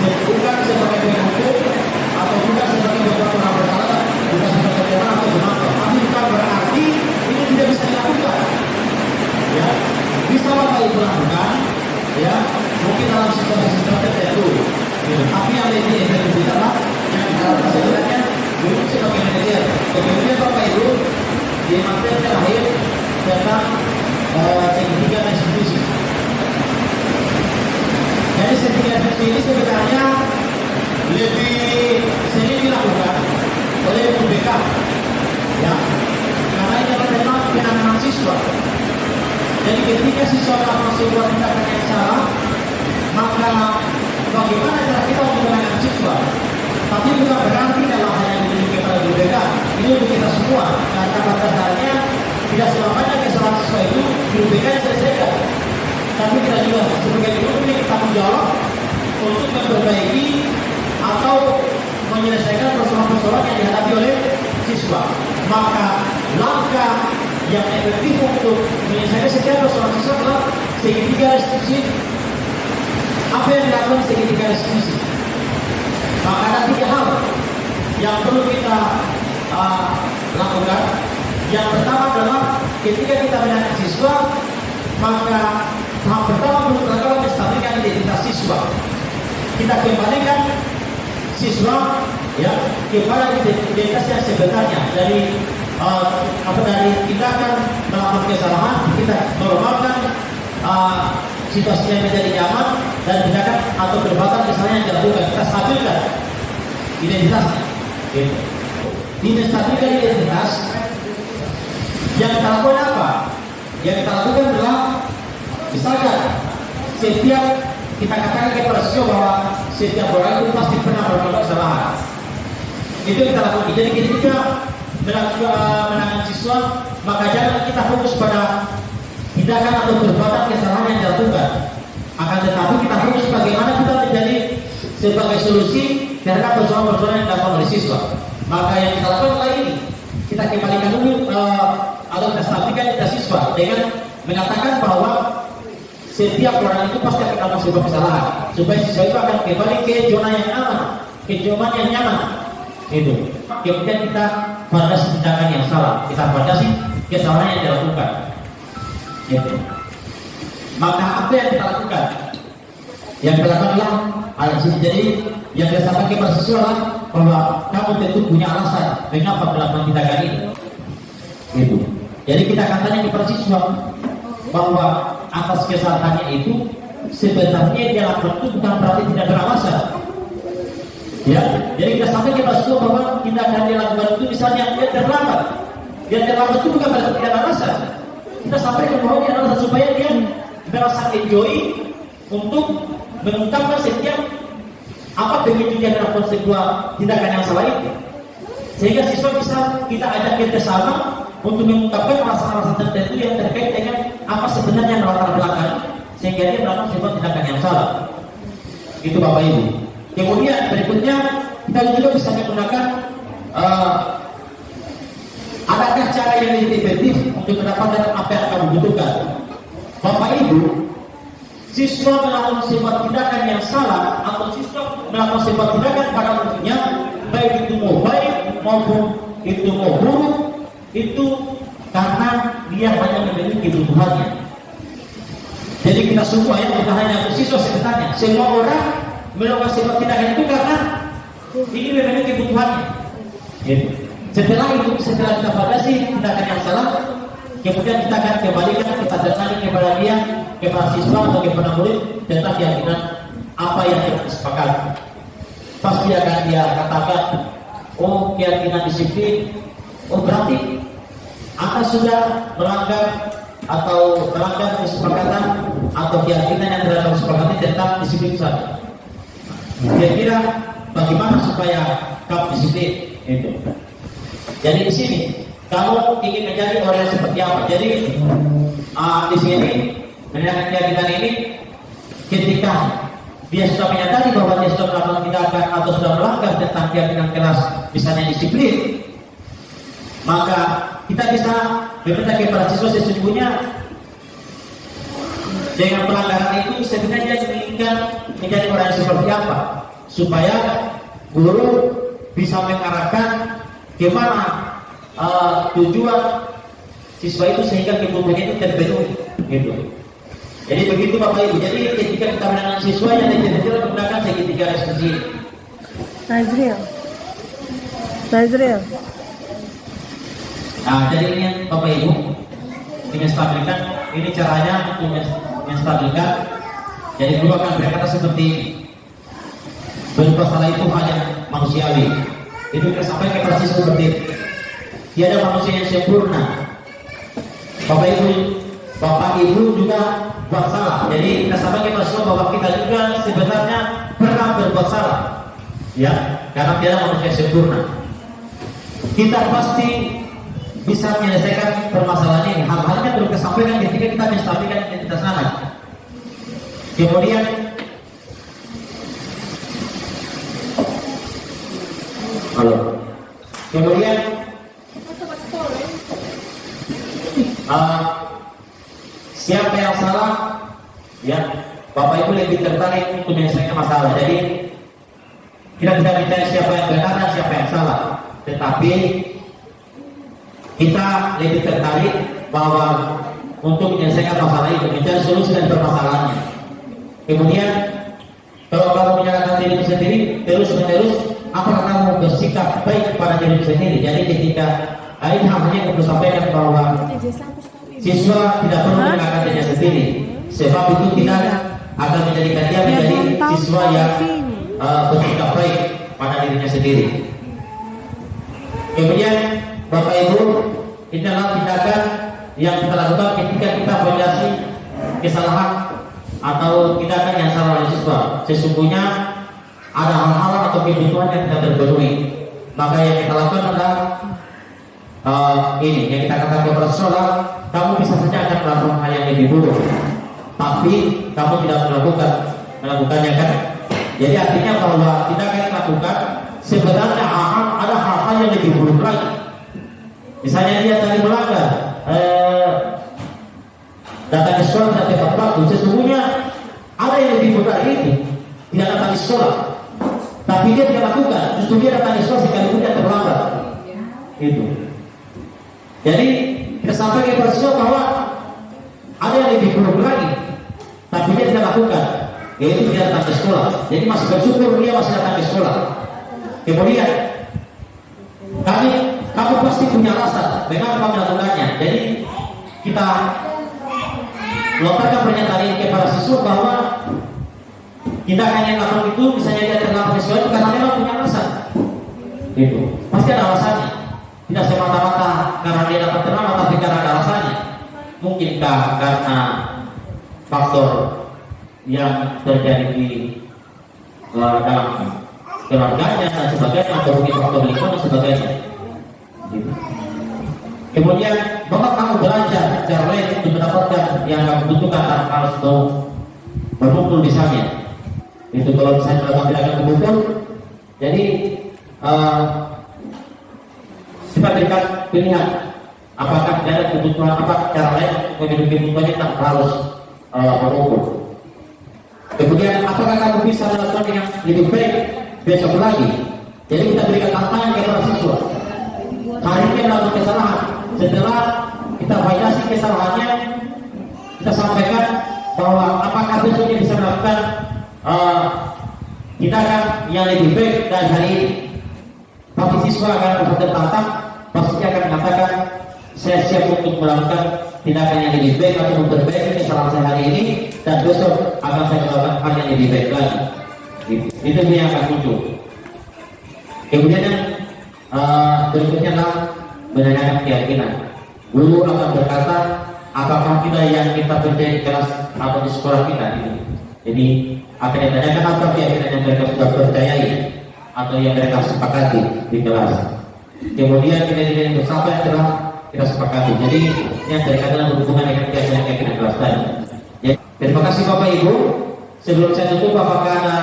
Bukan sebagai penghukum atau bukan sebagai beberapa orang bersalah, bukan sebagai teman atau pemantau. Tapi bukan berarti ini tidak bisa dilakukan. Ya, bisa Bapak Ibu lakukan, ya, mungkin dalam situasi tertentu. Gitu. Tapi yang lebih efektif adalah yang kita lakukan sebenarnya dulu sebagai manajer. Kemudian Bapak Ibu di materi terakhir tentang segitiga restitusi. Jadi segitiga restitusi ini sebenarnya lebih sering dilakukan oleh UBK, ya, karena ini adalah memang penanganan siswa. Jadi ketika siswa melakukan sebuah tindakan yang salah, maka bagaimana cara kita untuk menangani siswa? Tapi bukan berarti dalam hal yang dimiliki pada UBK, ini untuk kita semua. Karena pada dasarnya tidak selamanya kesalahan siswa itu di UBK yang selesaikan. Tapi kita juga sebagai guru memiliki tanggung jawab untuk memperbaiki atau menyelesaikan persoalan-persoalan yang dihadapi oleh siswa. Maka langkah yang efektif untuk menyelesaikan setiap persoalan siswa adalah segitiga restitusi. Apa yang dilakukan segitiga restitusi? Maka ada tiga hal yang perlu kita lakukan. Yang pertama adalah ketika kita menangani siswa, maka tahap pertama perlu dilakukan menstabilkan identitas siswa. Kita kembalikan siswa ya kepada identitas yang sebenarnya. Dari kita akan melakukan kesalahan, kita normalkan situasi yang menjadi nyaman dan tindakan atau perbuatan kesalahan yang dilakukan. Kita stabilkan identitasnya. Gitu. Menstabilkan identitas. Yang kita lakukan apa? Yang kita lakukan adalah misalkan setiap kita katakan kepada siswa bahwa setiap orang itu pasti pernah berbuat kesalahan. Itu kita lakukan. Jadi ketika menangani siswa, maka jangan kita fokus pada tindakan atau perbuatan kesalahan yang dilakukan. Akan tetapi kita fokus bagaimana kita menjadi sebagai solusi terhadap persoalan-persoalan yang dilakukan oleh siswa. Maka yang kita lakukan adalah ini. Kita kembalikan dulu atau kita stabilkan kita siswa dengan mengatakan bahwa setiap orang itu pasti akan melakukan sebuah kesalahan, supaya siswa itu akan kembali ke zona yang aman, ke zona yang nyaman. Itu. Kemudian kita batasi tindakan yang salah, kita batasi kesalahan yang dilakukan. Gitu. Maka apa yang kita lakukan? Yang kita lakukan adalah jadi yang kita sampaikan kepada siswa adalah bahwa kamu tentu punya alasan mengapa melakukan tindakan ini. Gitu. Jadi kita katanya kepada siswa bahwa atas kesalahannya itu sebenarnya dia lakukan itu bukan berarti tidak beralasan. Ya, jadi kita sampaikan kepada siswa bahwa tindakan dia lakukan itu misalnya dia terlambat. Dia terlambat itu bukan berarti tidak alasan. Kita sampaikan bahwa dia alasan supaya dia merasa enjoy untuk mengungkapkan setiap apa begitu dia melakukan sebuah tindakan yang salah itu. Sehingga siswa bisa kita ajak kerjasama untuk mengungkapkan alasan-alasan tertentu yang terkait dengan apa sebenarnya latar belakang sehingga dia melakukan sebuah tindakan yang salah. Itu Bapak Ibu. Kemudian berikutnya kita juga bisa menggunakan adakah cara yang lebih efektif untuk mendapatkan apa yang kamu butuhkan. Bapak Ibu, siswa melakukan sebuah tindakan yang salah atau siswa melakukan sebuah tindakan pada umumnya, baik itu mau baik maupun itu mau buruk, itu karena dia hanya memiliki kebutuhannya. Jadi kita semua ya, bukan hanya siswa sebenarnya, semua orang melakukan sebuah tindakan itu karena ini memiliki kebutuhannya. Gitu. Setelah kita batasi tindakan yang salah, kemudian kita akan kembalikan, kita tanya kepada dia, kepada siswa atau kepada murid tentang keyakinan apa yang kita sepakati. Pasti akan dia katakan, oh keyakinan disiplin, oh berarti Anda sudah melanggar kesepakatan atau keyakinan yang telah disepakati tentang disiplin saja. Kira-kira bagaimana supaya kamu disiplin? Itu. Jadi di sini kamu ingin menjadi orang yang seperti apa? Jadi di sini menanyakan keyakinan ini ketika dia sudah menyadari bahwa dia sudah melakukan tindakan atau sudah melanggar tentang keyakinan kelas, misalnya disiplin, maka kita bisa meminta kepada siswa sesungguhnya dengan pelanggaran itu sebenarnya diinginkan menjadi orang yang seperti apa, supaya guru bisa mengarahkan gimana tujuan siswa itu sehingga kebutuhannya itu terpenuhi, gitu. Jadi begitu Bapak Ibu. Jadi ketika kita menangani siswa yang tidak menggunakan segitiga ekspresi. Nazril. Nah, jadi ini Bapak Ibu, ini menstabilkan. Ini caranya untuk menstabilkan. Jadi guru akan berkata seperti ini. Berbuat salah itu hanya manusiawi. Itu kita sampaikan kepada siswa seperti ini. Tiada manusia yang sempurna. Bapak Ibu juga buat salah. Jadi kita sampaikan kepada siswa bahwa kita juga sebenarnya pernah berbuat salah. Ya, karena tiada manusia yang sempurna. Kita pasti bisa menyelesaikan permasalahan ini. Hal-halnya perlu kita sampaikan ketika kita menstabilkan identitas anak. Kemudian siapa yang salah? Ya, Bapak Ibu lebih tertarik untuk menyelesaikan masalah. Jadi kita tidak bicara siapa yang benar dan siapa yang salah. tetapi kita lebih tertarik bahwa untuk menyelesaikan masalah itu, mencari solusi dari permasalahannya. Kemudian kalau kamu menyalahkan diri sendiri terus menerus, apakah kamu bersikap baik pada diri sendiri? Jadi ketika ini hal-hal yang perlu sampaikan bahwa siswa tidak perlu menyalahkan dirinya sendiri, sebab itu tidak akan menjadikan dia menjadi siswa yang bersikap baik pada dirinya sendiri. Kemudian Bapak Ibu, ini adalah tindakan yang kita lakukan ketika kita validasi kesalahan atau tindakan yang salah oleh siswa. Sesungguhnya ada hal-hal atau kebutuhan yang tidak terpenuhi, maka yang kita lakukan adalah ini yang kita katakan kepada siswa, kamu bisa saja akan melakukan hal yang lebih buruk, tapi kamu tidak melakukannya kan? Jadi artinya bahwa tindakan yang dilakukan sebenarnya ada hal-hal yang lebih buruk lagi. Misalnya dia tadi melanggar, datang ke sekolah tidak tepat waktu. Sesungguhnya ada yang lebih buruk dari itu, tidak datang ke sekolah, tapi dia tidak lakukan. Justru dia datang ke sekolah sekalipun dia terlambat. Itu. Jadi kita sampaikan kepada siswa bahwa ada yang lebih buruk lagi, tapi dia tidak lakukan, yaitu dia datang ke sekolah. Jadi masih bersyukur dia masih datang ke sekolah. Kemudian kamu pasti punya alasan mengapa melakukannya. Jadi kita lontarkan pernyataan ini kepada siswa bahwa kita hanya lakukan itu, misalnya dia terlambat ke sekolah karena memang punya alasan. Itu pasti ada alasannya. Tidak semata-mata karena dia dapat terlambat, tapi karena ada alasannya. Mungkinkah karena faktor yang terjadi di dalam keluarganya dan sebagainya, atau mungkin faktor lingkungan dan sebagainya. Kemudian bahwa kamu belajar cara lain untuk mendapatkan yang kamu butuhkan tanpa harus berkumpul misalnya. Itu kalau misalnya melakukan tindakan berkumpul. Jadi kita berikan pilihan apakah ada kebutuhan apa cara lain untuk memenuhi kebutuhannya tanpa harus berkumpul. Kemudian apakah kamu bisa melakukan yang lebih baik besok lagi? Jadi kita berikan tantangan kepada siswa. Hari ini melakukan kesalahan. Setelah kita validasi kesalahannya, kita sampaikan bahwa apakah besoknya bisa melakukan tindakan yang lebih baik dari hari ini. Tapi siswa akan tertantang, pasti akan mengatakan saya siap untuk melakukan tindakan yang lebih baik atau memperbaiki kesalahan saya hari ini, dan besok akan saya melakukan hal yang lebih baik lagi. Itu yang akan muncul. Kemudian yang berikutnya adalah menanyakan keyakinan. Guru akan berkata apakah kita yang kita percaya di kelas atau di sekolah kita ini. Jadi akan ditanyakan apa keyakinan yang mereka sudah percayai atau yang mereka sepakati di kelas. Kemudian nilai-nilai yang bersama yang telah kita sepakati. Jadi yang terkait dengan hubungan dengan keyakinan kelas tadi. Ya, terima kasih Bapak Ibu. Sebelum saya tutup, apakah ada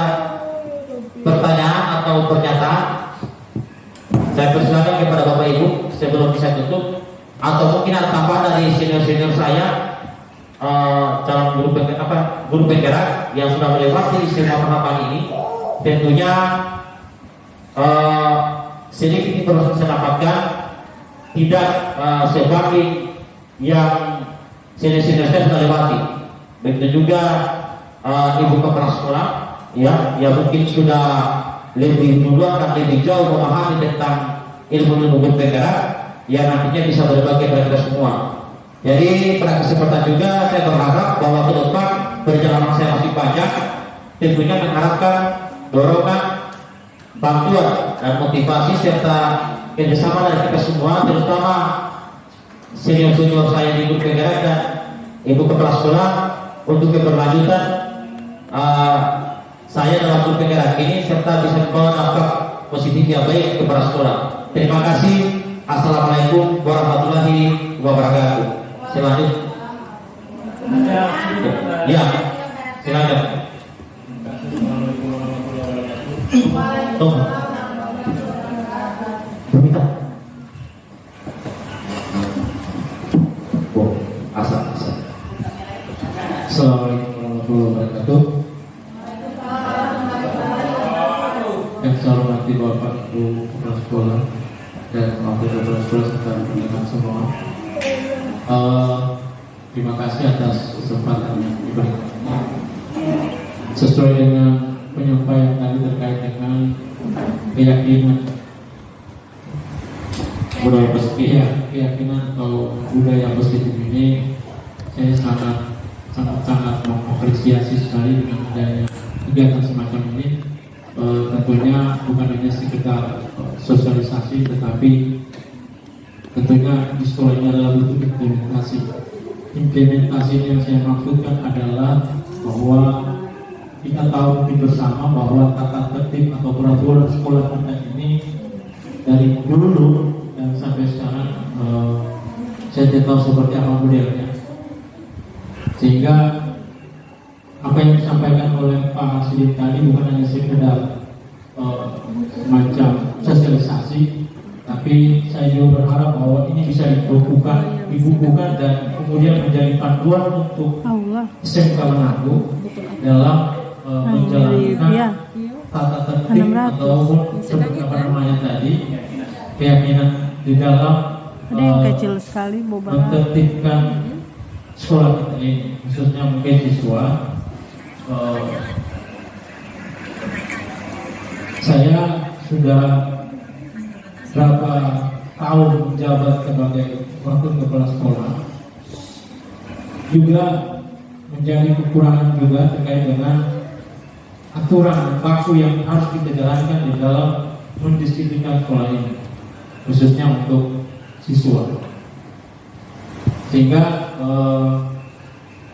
pertanyaan atau pernyataan? Saya persilakan kepada Bapak Ibu sebelum bisa tutup, atau mungkin ada tambahan dari senior-senior saya, calon guru penggerak yang sudah melewati semua tahapan ini. Tentunya sedikit informasi saya dapatkan tidak seperti yang senior-senior saya sudah lewati. Begitu juga ibu kepala sekolah, ya mungkin sudah lebih duluan dan lebih jauh memahami tentang ilmu penggerak yang nantinya bisa berbagi kepada kita semua. Jadi pada kesempatan juga saya berharap bahwa ke depan perjalanan saya masih panjang, tentunya mengharapkan dorongan, bantuan dan motivasi serta kerjasama dari kita semua, terutama senior-senior saya di guru penggerak dan ibu kepala sekolah untuk keberlanjutan saya dalam guru penggerak ini serta bisa membawa dampak positif yang baik kepada sekolah. Terima kasih. Assalamualaikum warahmatullahi wabarakatuh. Selanjutnya. Ya, silakan. Assalamualaikum warahmatullahi wabarakatuh. Yang saya hormati Bapak Ibu Kepala Sekolah, dan wakil kepala sekolah serta teman-teman semua. Terima kasih atas kesempatan yang diberikan. Sesuai dengan penyampaian tadi terkait dengan keyakinan budaya positif, keyakinan atau budaya positif ini, saya sangat mengapresiasi sekali dengan adanya kegiatan semacam ini. Tentunya bukan hanya sekedar sosialisasi, tetapi tentunya di sekolah ini adalah bentuk implementasi. Implementasi yang saya maksudkan adalah bahwa kita tahu mungkin bersama bahwa tata tertib atau peraturan sekolah kita ini dari dulu dan sampai sekarang saya tidak tahu seperti apa modelnya, sehingga apa yang disampaikan oleh Pak Hasidin tadi bukan hanya sekedar semacam sosialisasi, tapi saya juga berharap bahwa ini bisa dibukukan dan kemudian menjadi panduan untuk SMK Manado dalam menjalankan tata tertib atau seperti apa namanya tadi, keyakinan di dalam kecil sekali menertibkan sekolah kita ini, khususnya mungkin siswa. Saya sudah berapa tahun menjabat sebagai wakil kepala sekolah, juga menjadi kekurangan juga terkait dengan aturan baku yang harus kita jalankan di dalam mendisiplinkan sekolah ini, khususnya untuk siswa. Sehingga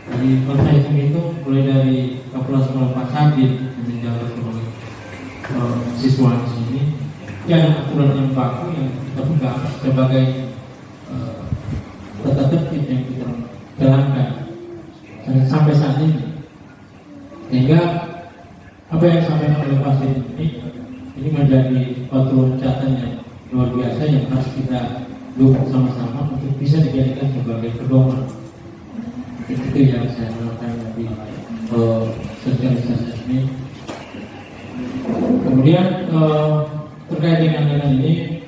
dari proses itu mulai dari kepala sekolah Pak Sabit menjabat sebagai siswa di sini, ya ada aturan yang baku yang kita pegang sebagai tata tertib yang kita jalankan sampai saat ini. Sehingga apa yang disampaikan oleh Pak Sabit ini menjadi batu loncatan yang luar biasa yang harus kita dukung sama-sama untuk bisa dijadikan sebagai pedoman. Itu yang saya harapkan dari sosialisasi ini. Kemudian terkait dengan ini,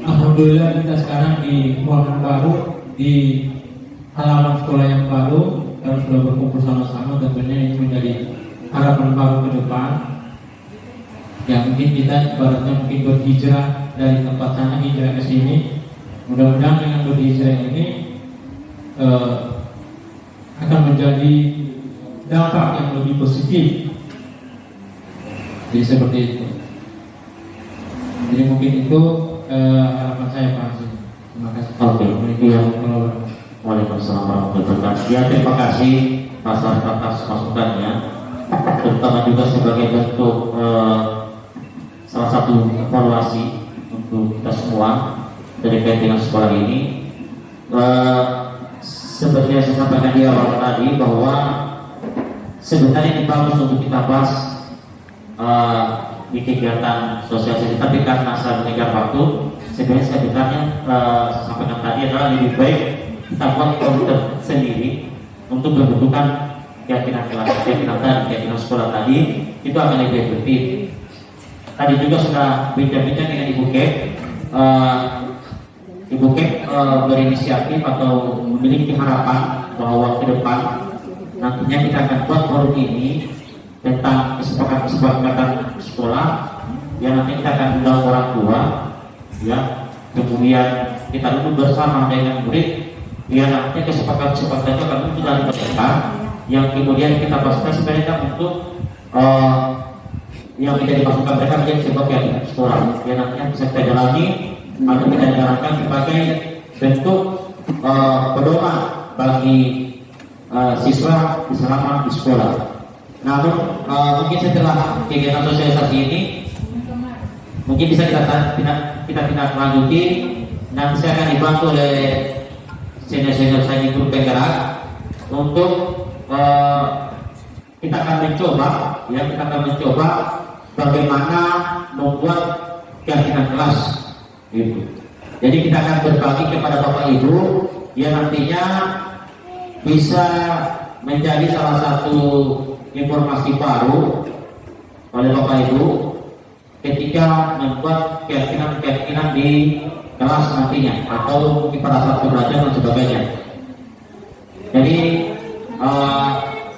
alhamdulillah kita sekarang di ruangan baru, di halaman sekolah yang baru, kita sudah berkumpul sama-sama. Tentunya ini menjadi harapan baru ke depan. Ya mungkin kita ibaratnya mungkin berhijrah dari tempat sana hijrah ke sini. Mudah-mudahan dengan berhijrah ini akan menjadi dampak yang lebih positif. Jadi seperti itu. Jadi mungkin itu harapan saya Pak Hasim. Terima kasih. Oke, iya. Waalaikumsalam warahmatullahi wabarakatuh. Ya, terima kasih Mas Arif atas masukannya, terutama juga sebagai bentuk salah satu evaluasi untuk kita semua terkait dengan sekolah ini. Seperti yang saya sampaikan di awal tadi bahwa sebenarnya ini bagus untuk kita bahas di kegiatan sosialisasi, tapi karena saya mengejar waktu, sebenarnya saya sampaikan tadi adalah lebih baik kita buat komputer sendiri untuk pembentukan keyakinan kelas, keyakinan sekolah tadi, itu akan lebih efektif. Tadi juga sudah bincang-bincang dengan Ibu Kek. Ibu Kek berinisiatif atau memiliki harapan bahwa ke depan nantinya kita akan buat forum ini tentang kesepakatan sekolah, yang nanti kita akan undang orang tua, ya, kemudian kita duduk bersama dengan murid, ya nanti kesepakatan itu akan muncul dari mereka, yang kemudian kita pastikan sebenarnya untuk yang menjadi masukan mereka menjadi sebuah keyakinan sekolah, yang nantinya bisa kita jalani atau kita jalankan sebagai bentuk pedoman bagi siswa selama di sekolah. Namun mungkin setelah kegiatan sosialisasi ini mungkin bisa kita tindak lanjuti, dan saya akan dibantu oleh senior-senior saya di grup penggerak untuk kita akan mencoba bagaimana membuat keyakinan kelas gitu. Jadi kita akan berbagi kepada Bapak Ibu yang nantinya bisa menjadi salah satu informasi baru oleh Bapak Ibu ketika bisa membuat keyakinan-keyakinan di kelas nantinya atau mungkin pada saat belajar dan sebagainya. Jadi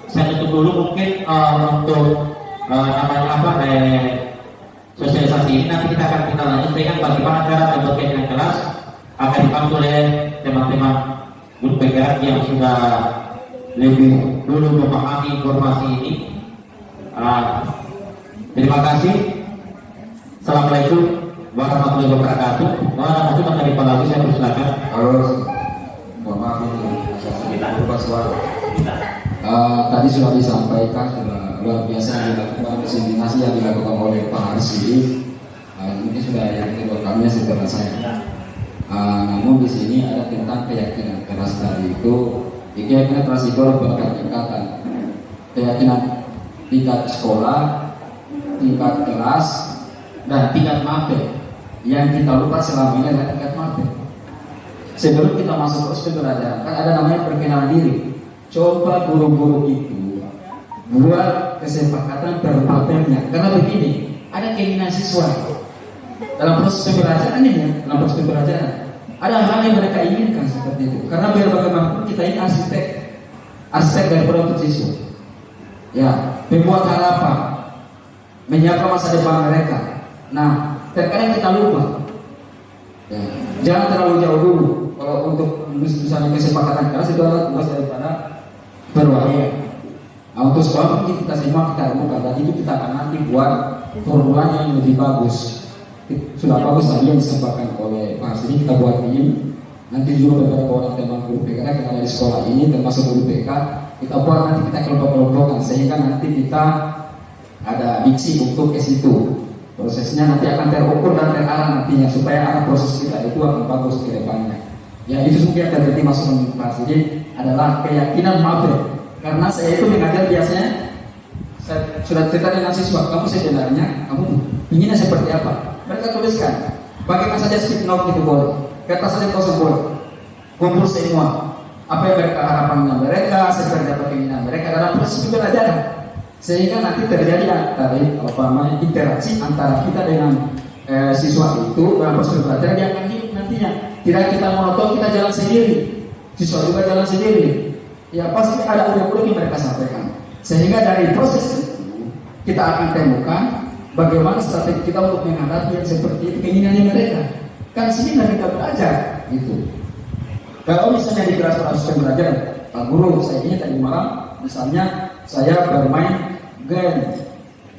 saya tutup dulu mungkin untuk sosialisasi ini. Nanti kita lanjut dengan bagaimana cara membuat keyakinan kelas akan dibantu oleh teman-teman guru penggerak yang sudah lebih dulu memahami informasi ini. Terima kasih. Assalamualaikum warahmatullahi wabarakatuh. Mohon maaf dari Pak Lalu, saya persilakan. Halo, mohon maaf ini saya lupa suara. Tadi sudah disampaikan, sudah luar biasa yang dilakukan, diseminasi yang dilakukan oleh Pak Arsidi. Ini sudah yang kedua kami setelah saya. Namun di sini ada tentang keyakinan keras tadi itu. Keyakinan keras itu adalah tingkatan. Keyakinan tingkat sekolah, tingkat kelas, dan tingkat mabek. Yang kita lupa selama ini adalah tingkat mabek. Sebelum kita masuk ke pembelajaran, kan ada namanya perkenalan diri. Coba guru-guru itu buat kesepakatan bermabeknya. Karena begini, ada keinginan siswa dalam proses pembelajaran ini ya, dalam proses pembelajaran ada hal yang mereka inginkan seperti itu. Karena biar bagaimanapun kita ini arsitek dari produk siswa. Ya, membuat harapan, menyiapkan masa depan mereka. Nah, terkadang kita lupa. Ya, jangan terlalu jauh dulu. Kalau untuk misalnya kesepakatan kelas itu adalah tugas daripada perwakilan. Nah, untuk sekolah mungkin kita semua kita buka dan itu kita akan nanti buat formulanya yang lebih bagus. Sudah bagus tadi yang disebutkan oleh Pak Hasri, kita buat ini. Nanti juga beberapa orang teman guru PK yang ada di sekolah ini termasuk guru PK, kita buat nanti kita kelompok-kelompokan sehingga nanti kita ada diksi untuk ke situ. Prosesnya nanti akan terukur dan terarah nantinya supaya arah proses kita itu akan bagus ke depannya. Ya itu mungkin yang terjadi masuk Pak Hasri adalah keyakinan mabek. Karena saya itu mengajar biasanya saya sudah cerita dengan siswa, kamu sebenarnya kamu inginnya seperti apa? Mereka tuliskan, bagaimana saja stick note itu boleh, kertas saja kosong boleh, kumpul semua apa yang mereka harapan dengan mereka, seperti apa keinginan mereka dalam proses pembelajaran, sehingga nanti terjadi interaksi antara kita dengan siswa itu dalam proses pembelajaran yang akan hidup nantinya. Tidak kita monoton, kita jalan sendiri, siswa juga jalan sendiri. Ya pasti ada unek-unek yang mereka sampaikan. Sehingga dari proses itu kita akan temukan bagaimana strategi kita untuk menghadapi yang seperti itu keinginannya mereka. Kan sini kita belajar gitu. Kalau misalnya di kelas proses pembelajaran, Pak Guru, saya ini tadi malam misalnya saya bermain game.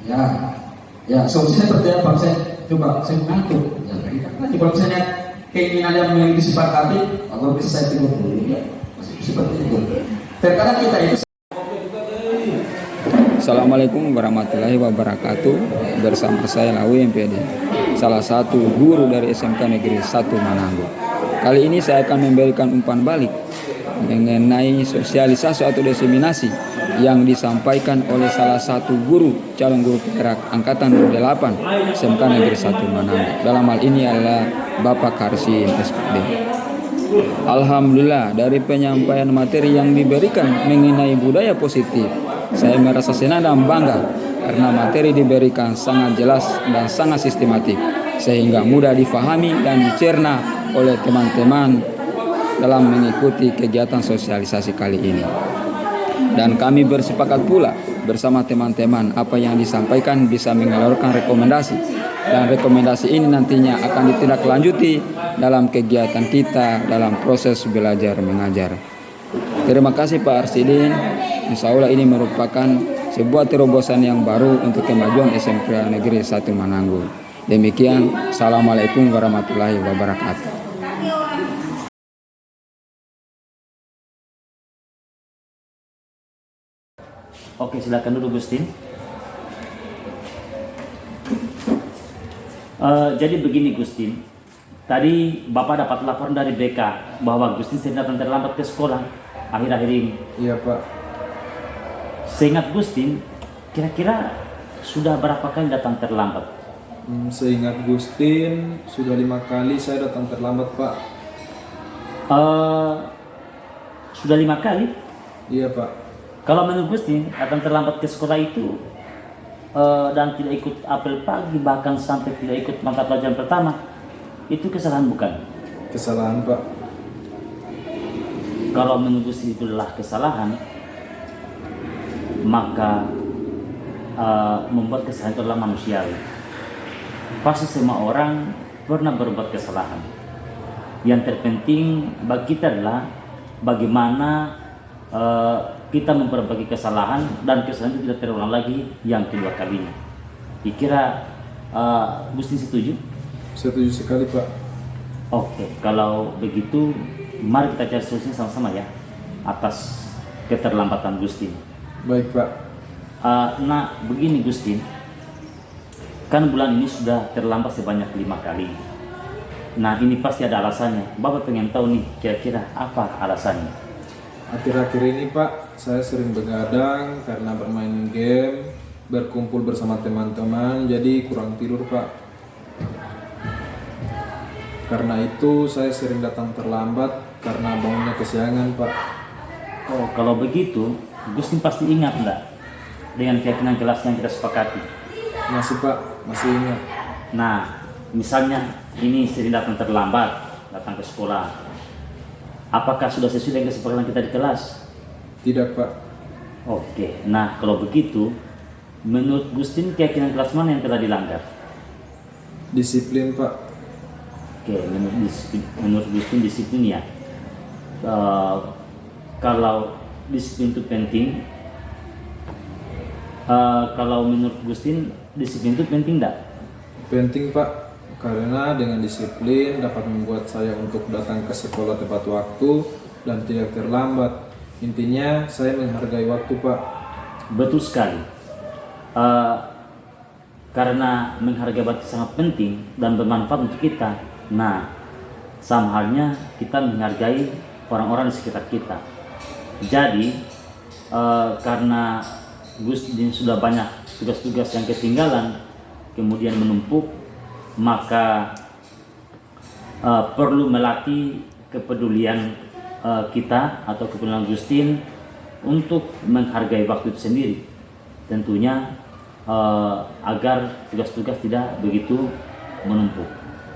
Ya solusinya seperti apa? Saya coba saya ngantuk. Ya, nanti kalau misalnya keinginan yang disepakati, Pak Guru bisa saya tidur dulu ya. Seperti itu. Terkadang kita itu. Assalamualaikum warahmatullahi wabarakatuh. Bersama saya Lawi MPD, salah satu guru dari SMK Negeri 1 Manado. Kali ini saya akan memberikan umpan balik mengenai sosialisasi atau diseminasi yang disampaikan oleh salah satu guru calon guru penggerak angkatan 28 SMK Negeri 1 Manado. Dalam hal ini adalah Bapak Karsi SPD. Alhamdulillah dari penyampaian materi yang diberikan mengenai budaya positif, saya merasa senang dan bangga karena materi diberikan sangat jelas dan sangat sistematik sehingga mudah difahami dan dicerna oleh teman-teman dalam mengikuti kegiatan sosialisasi kali ini. Dan kami bersepakat pula bersama teman-teman apa yang disampaikan bisa mengeluarkan rekomendasi, dan rekomendasi ini nantinya akan ditindaklanjuti dalam kegiatan kita dalam proses belajar mengajar. Terima kasih Pak Arsidin. Insya Allah ini merupakan sebuah terobosan yang baru untuk kemajuan SMK Negeri 1 Manado. Demikian, Assalamualaikum warahmatullahi wabarakatuh. Oke, silakan dulu Gustin. Jadi begini Gustin, tadi Bapak dapat laporan dari BK bahwa Gustin sering datang terlambat ke sekolah akhir-akhir ini. Iya Pak. Seingat Gustin, kira-kira sudah berapa kali datang terlambat? Seingat Gustin sudah 5 kali saya datang terlambat Pak. Sudah 5 kali? Iya Pak. Kalau menurut Gustin, datang terlambat ke sekolah itu dan tidak ikut apel pagi, bahkan sampai tidak ikut mata pelajaran pertama, itu kesalahan bukan? Kesalahan, Pak. Kalau menurut Gusti itu adalah kesalahan, maka membuat kesalahan itu adalah manusiawi. Pasti semua orang pernah berbuat kesalahan. Yang terpenting bagi kita adalah bagaimana kita memperbaiki kesalahan dan kesalahan itu tidak terulang lagi yang kedua kalinya. Dikira Gusti setuju? Setuju sekali, Pak. Oke, kalau begitu mari kita cari solusinya sama-sama ya atas keterlambatan Gusti. Baik, Pak. Nah, begini Gusti, kan bulan ini sudah terlambat sebanyak 5 kali. Nah, ini pasti ada alasannya. Bapak pengen tahu nih kira-kira apa alasannya? Akhir-akhir ini, Pak, saya sering begadang karena bermain game, berkumpul bersama teman-teman, jadi kurang tidur, Pak. Karena itu saya sering datang terlambat karena bangunnya kesiangan, Pak. Oh, kalau begitu, Gusti pasti ingat enggak dengan keyakinan kelas yang kita sepakati? Masih, Pak, masih ingat. Nah, misalnya ini sering datang terlambat, datang ke sekolah. Apakah sudah sesuai dengan kesepakatan kita di kelas? Tidak, Pak. Oke, nah kalau begitu, menurut Gustin keyakinan kelas mana yang telah dilanggar? Disiplin, Pak. Oke, menurut Gustin disiplin ya. Kalau disiplin itu penting, kalau menurut Gustin disiplin itu penting enggak? Penting, Pak. Karena dengan disiplin dapat membuat saya untuk datang ke sekolah tepat waktu dan tidak terlambat. Intinya saya menghargai waktu, Pak. Betul sekali. Karena menghargai waktu sangat penting dan bermanfaat untuk kita. Nah, sama halnya kita menghargai orang-orang di sekitar kita. Jadi, karena Gus Din sudah banyak tugas-tugas yang ketinggalan, kemudian menumpuk, maka perlu melatih kepedulian kita atau kepedulian Gustin untuk menghargai waktu itu sendiri, tentunya agar tugas-tugas tidak begitu menumpuk.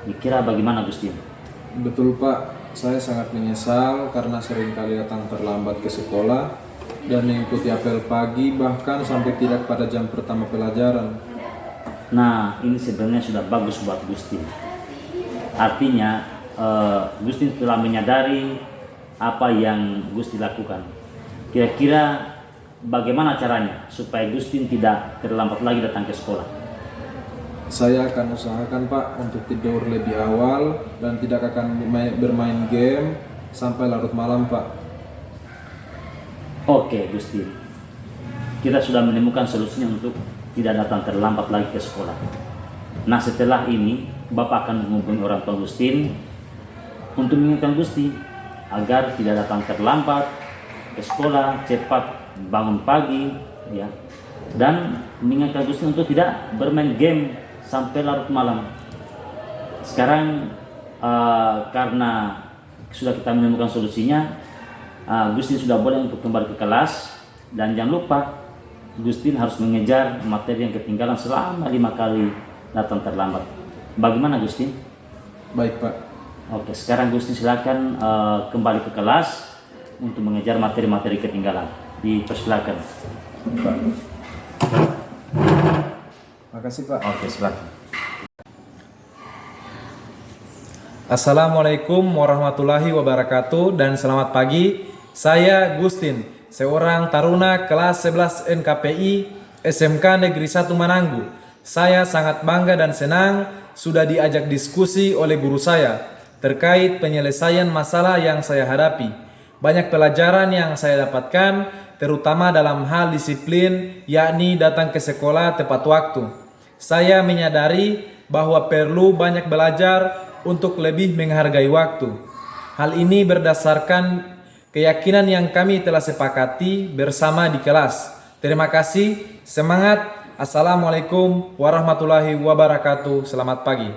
Dikira bagaimana Gustin? Betul, Pak. Saya sangat menyesal karena seringkali datang terlambat ke sekolah dan mengikuti apel pagi bahkan sampai tidak pada jam pertama pelajaran. Nah, ini sebenarnya sudah bagus buat Gustin. Artinya Gustin telah menyadari apa yang Gustin lakukan. Kira-kira bagaimana caranya supaya Gustin tidak terlambat lagi datang ke sekolah? Saya akan usahakan, Pak, untuk tidur lebih awal dan tidak akan bermain game sampai larut malam, Pak. Oke, Gustin. Kita sudah menemukan solusinya untuk tidak datang terlambat lagi ke sekolah. Nah, setelah ini Bapak akan menghubungi orang tua Gustin untuk mengingatkan Gusti agar tidak datang terlambat ke sekolah, cepat bangun pagi, ya, dan mengingatkan Gustin untuk tidak bermain game sampai larut malam. Sekarang karena sudah kita menemukan solusinya, Gustin sudah boleh untuk kembali ke kelas, dan jangan lupa Gustin harus mengejar materi yang ketinggalan selama 5 kali datang terlambat. Bagaimana Gustin? Baik, Pak. Oke, sekarang Gustin silakan kembali ke kelas untuk mengejar materi-materi ketinggalan. Dipersilakan. Pak. Makasih, Pak. Oke, silakan. Assalamualaikum warahmatullahi wabarakatuh dan selamat pagi. Saya Gustin, seorang taruna kelas 11 NKPI SMK Negeri 1 Mananggu. Saya sangat bangga dan senang sudah diajak diskusi oleh guru saya terkait penyelesaian masalah yang saya hadapi. Banyak pelajaran yang saya dapatkan, terutama dalam hal disiplin, yakni datang ke sekolah tepat waktu. Saya menyadari bahwa perlu banyak belajar untuk lebih menghargai waktu. Hal ini berdasarkan keyakinan yang kami telah sepakati bersama di kelas. Terima kasih, semangat. Assalamualaikum warahmatullahi wabarakatuh. Selamat pagi.